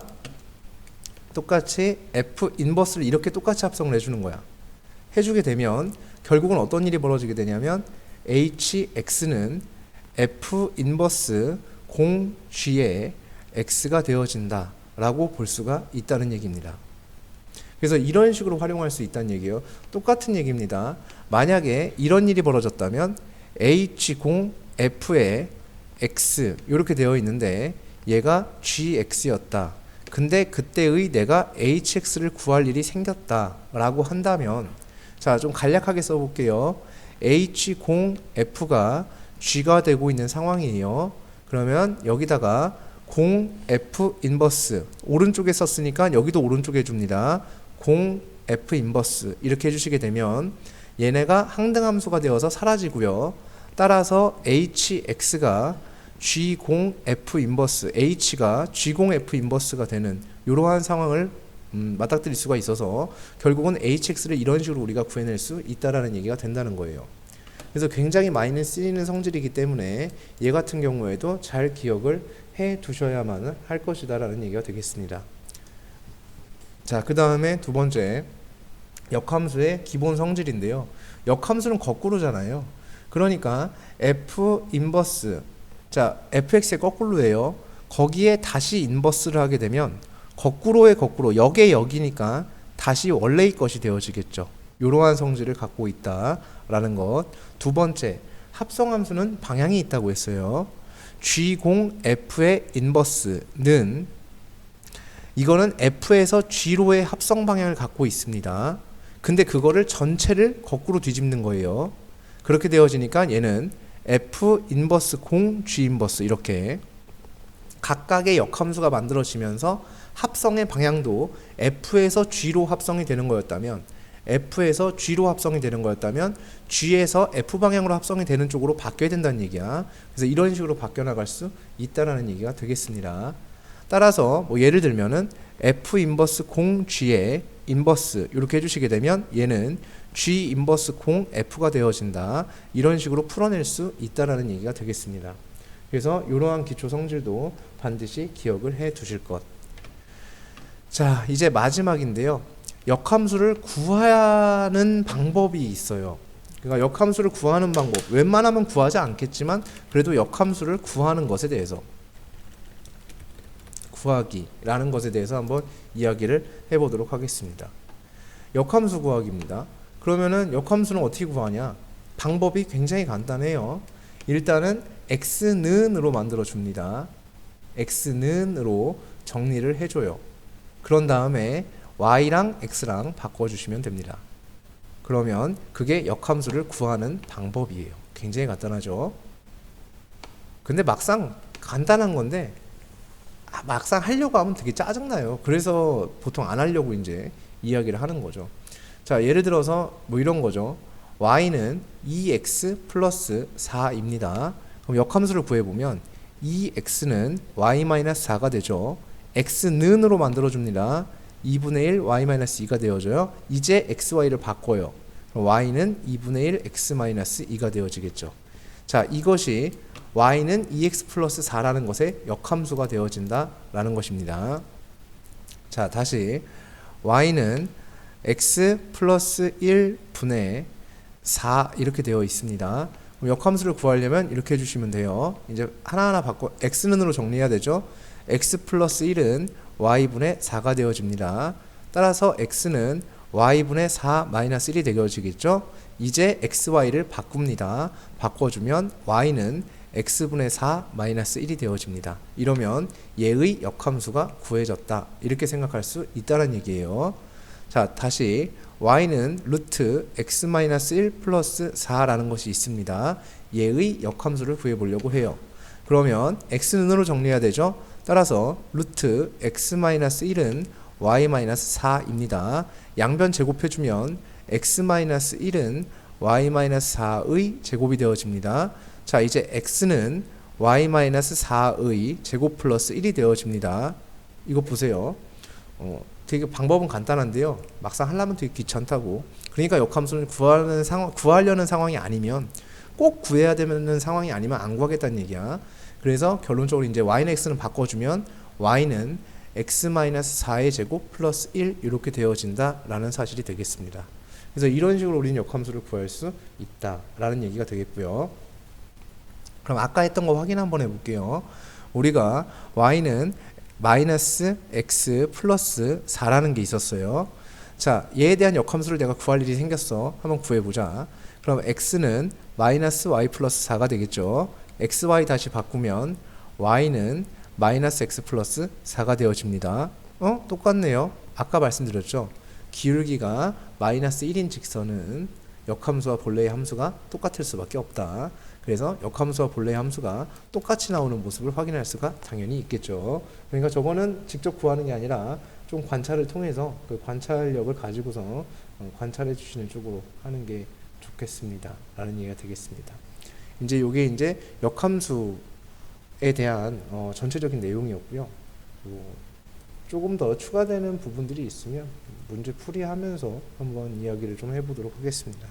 똑같이 F 인버스를 이렇게 똑같이 합성을 해주는 거야. 해주게 되면 결국은 어떤 일이 벌어지게 되냐면 HX는 F 인버스 0G의 X가 되어진다 라고 볼 수가 있다는 얘기입니다. 그래서 이런 식으로 활용할 수 있다는 얘기예요. 똑같은 얘기입니다. 만약에 이런 일이 벌어졌다면 H0F에 X 이렇게 되어 있는데 얘가 GX였다. 근데 그때의 내가 HX를 구할 일이 생겼다 라고 한다면 자, 좀 간략하게 써볼게요. H0F가 G가 되고 있는 상황이에요. 그러면 여기다가 0F 인버스 오른쪽에 썼으니까 여기도 오른쪽에 줍니다. 0F 인버스 이렇게 해주시게 되면 얘네가 항등함수가 되어서 사라지고요. 따라서 HX가 G0F 인버스 H가 G0F 인버스가 되는 이러한 상황을 맞닥뜨릴 수가 있어서 결국은 HX를 이런 식으로 우리가 구해낼 수 있다라는 얘기가 된다는 거예요. 그래서 굉장히 많이 쓰이는 성질이기 때문에 얘 같은 경우에도 잘 기억을 해 두셔야만 할 것이다 라는 얘기가 되겠습니다. 자, 그 다음에 두 번째 역함수의 기본 성질인데요. 역함수는 거꾸로잖아요. 그러니까 F 인버스 자, fx의 거꾸로예요. 거기에 다시 인버스를 하게 되면 거꾸로의 거꾸로 역의 역이니까 다시 원래의 것이 되어지겠죠. 이러한 성질을 갖고 있다라는 것. 두 번째, 합성함수는 방향이 있다고 했어요. G0F의 인버스는 이거는 F에서 G로의 합성 방향을 갖고 있습니다. 근데 그거를 전체를 거꾸로 뒤집는 거예요. 그렇게 되어지니까 얘는 F 인버스 0 G 인버스 이렇게 각각의 역함수가 만들어지면서 합성의 방향도 F에서 G로 합성이 되는 거였다면 F에서 G로 합성이 되는 거였다면 G에서 F 방향으로 합성이 되는 쪽으로 바뀌어야 된다는 얘기야. 그래서 이런 식으로 바뀌어 나갈 수 있다라는 얘기가 되겠습니다. 따라서 뭐 예를 들면은 F 인버스 공 G의 인버스 이렇게 해주시게 되면 얘는 G 인버스 공 F가 되어진다. 이런 식으로 풀어낼 수 있다라는 얘기가 되겠습니다. 그래서 이러한 기초 성질도 반드시 기억을 해 두실 것. 자, 이제 마지막인데요. 역함수를 구하는 방법이 있어요. 그러니까 역함수를 구하는 방법, 웬만하면 구하지 않겠지만 그래도 역함수를 구하는 것에 대해서, 구하기라는 것에 대해서 한번 이야기를 해보도록 하겠습니다. 역함수 구하기입니다. 그러면은 역함수는 어떻게 구하냐? 방법이 굉장히 간단해요. 일단은 x는으로 만들어 줍니다. x는으로 정리를 해줘요. 그런 다음에 y랑 x랑 바꿔주시면 됩니다. 그러면 그게 역함수를 구하는 방법이에요. 굉장히 간단하죠? 근데 막상 간단한 건데 막상 하려고 하면 되게 짜증나요. 그래서 보통 안 하려고 이제 이야기를 하는 거죠. 자, 예를 들어서 뭐 이런 거죠. y는 2x 플러스 4입니다. 그럼 역함수를 구해보면 2x는 y-4가 되죠. x는으로 만들어줍니다. 2분의 1 y-2가 되어져요. 이제 xy를 바꿔요. 그럼 y는 2분의 1 x-2가 되어지겠죠. 자, 이것이 y는 2x 플러스 4라는 것의 역함수가 되어진다 라는 것입니다. 자, 다시 y는 x 플러스 1분의 4 이렇게 되어 있습니다. 그럼 역함수를 구하려면 이렇게 해주시면 돼요. 이제 하나하나 바꿔 x는으로 정리해야 되죠. x 플러스 1은 y분의 4가 되어집니다. 따라서 x는 y분의 4 마이너스 1이 되어지겠죠. 이제 xy를 바꿉니다. 바꿔주면 y는 x분의 4 마이너스 1이 되어집니다. 이러면 얘의 역함수가 구해졌다. 이렇게 생각할 수 있다는 얘기예요. 자, 다시 y는 루트 x-1 플러스 4라는 것이 있습니다. 얘의 역함수를 구해보려고 해요. 그러면 x는으로 정리해야 되죠. 따라서 루트 x-1은 y-4입니다. 양변 제곱해주면 x-1은 y-4의 제곱이 되어집니다. 자, 이제 x는 y-4의 제곱 플러스 1이 되어집니다. 이거 보세요. 되게 방법은 간단한데요. 막상 하려면 되게 귀찮다고. 그러니까 역함수는 구하려는 상황이 아니면, 꼭 구해야 되는 상황이 아니면 안 구하겠다는 얘기야. 그래서 결론적으로 이제 y는 x는 바꿔주면 y는 x-4의 제곱 플러스 1 이렇게 되어진다 라는 사실이 되겠습니다. 그래서 이런 식으로 우리는 역함수를 구할 수 있다 라는 얘기가 되겠고요. 그럼 아까 했던 거 확인 한번 해볼게요. 우리가 y는 마이너스 x 플러스 4라는 게 있었어요. 자, 얘에 대한 역함수를 내가 구할 일이 생겼어. 한번 구해보자. 그럼 x는 마이너스 y 플러스 4가 되겠죠. xy 다시 바꾸면 y는 마이너스 x 플러스 4가 되어집니다. 똑같네요. 아까 말씀드렸죠. 기울기가 마이너스 1인 직선은 역함수와 본래의 함수가 똑같을 수밖에 없다. 그래서 역함수와 본래의 함수가 똑같이 나오는 모습을 확인할 수가 당연히 있겠죠. 그러니까 저거는 직접 구하는 게 아니라 좀 관찰을 통해서 그 관찰력을 가지고서 관찰해 주시는 쪽으로 하는 게 좋겠습니다. 라는 얘기가 되겠습니다. 이제 요게 이제 역함수에 대한 전체적인 내용이었고요. 조금 더 추가되는 부분들이 있으면 문제 풀이하면서 한번 이야기를 좀 해보도록 하겠습니다.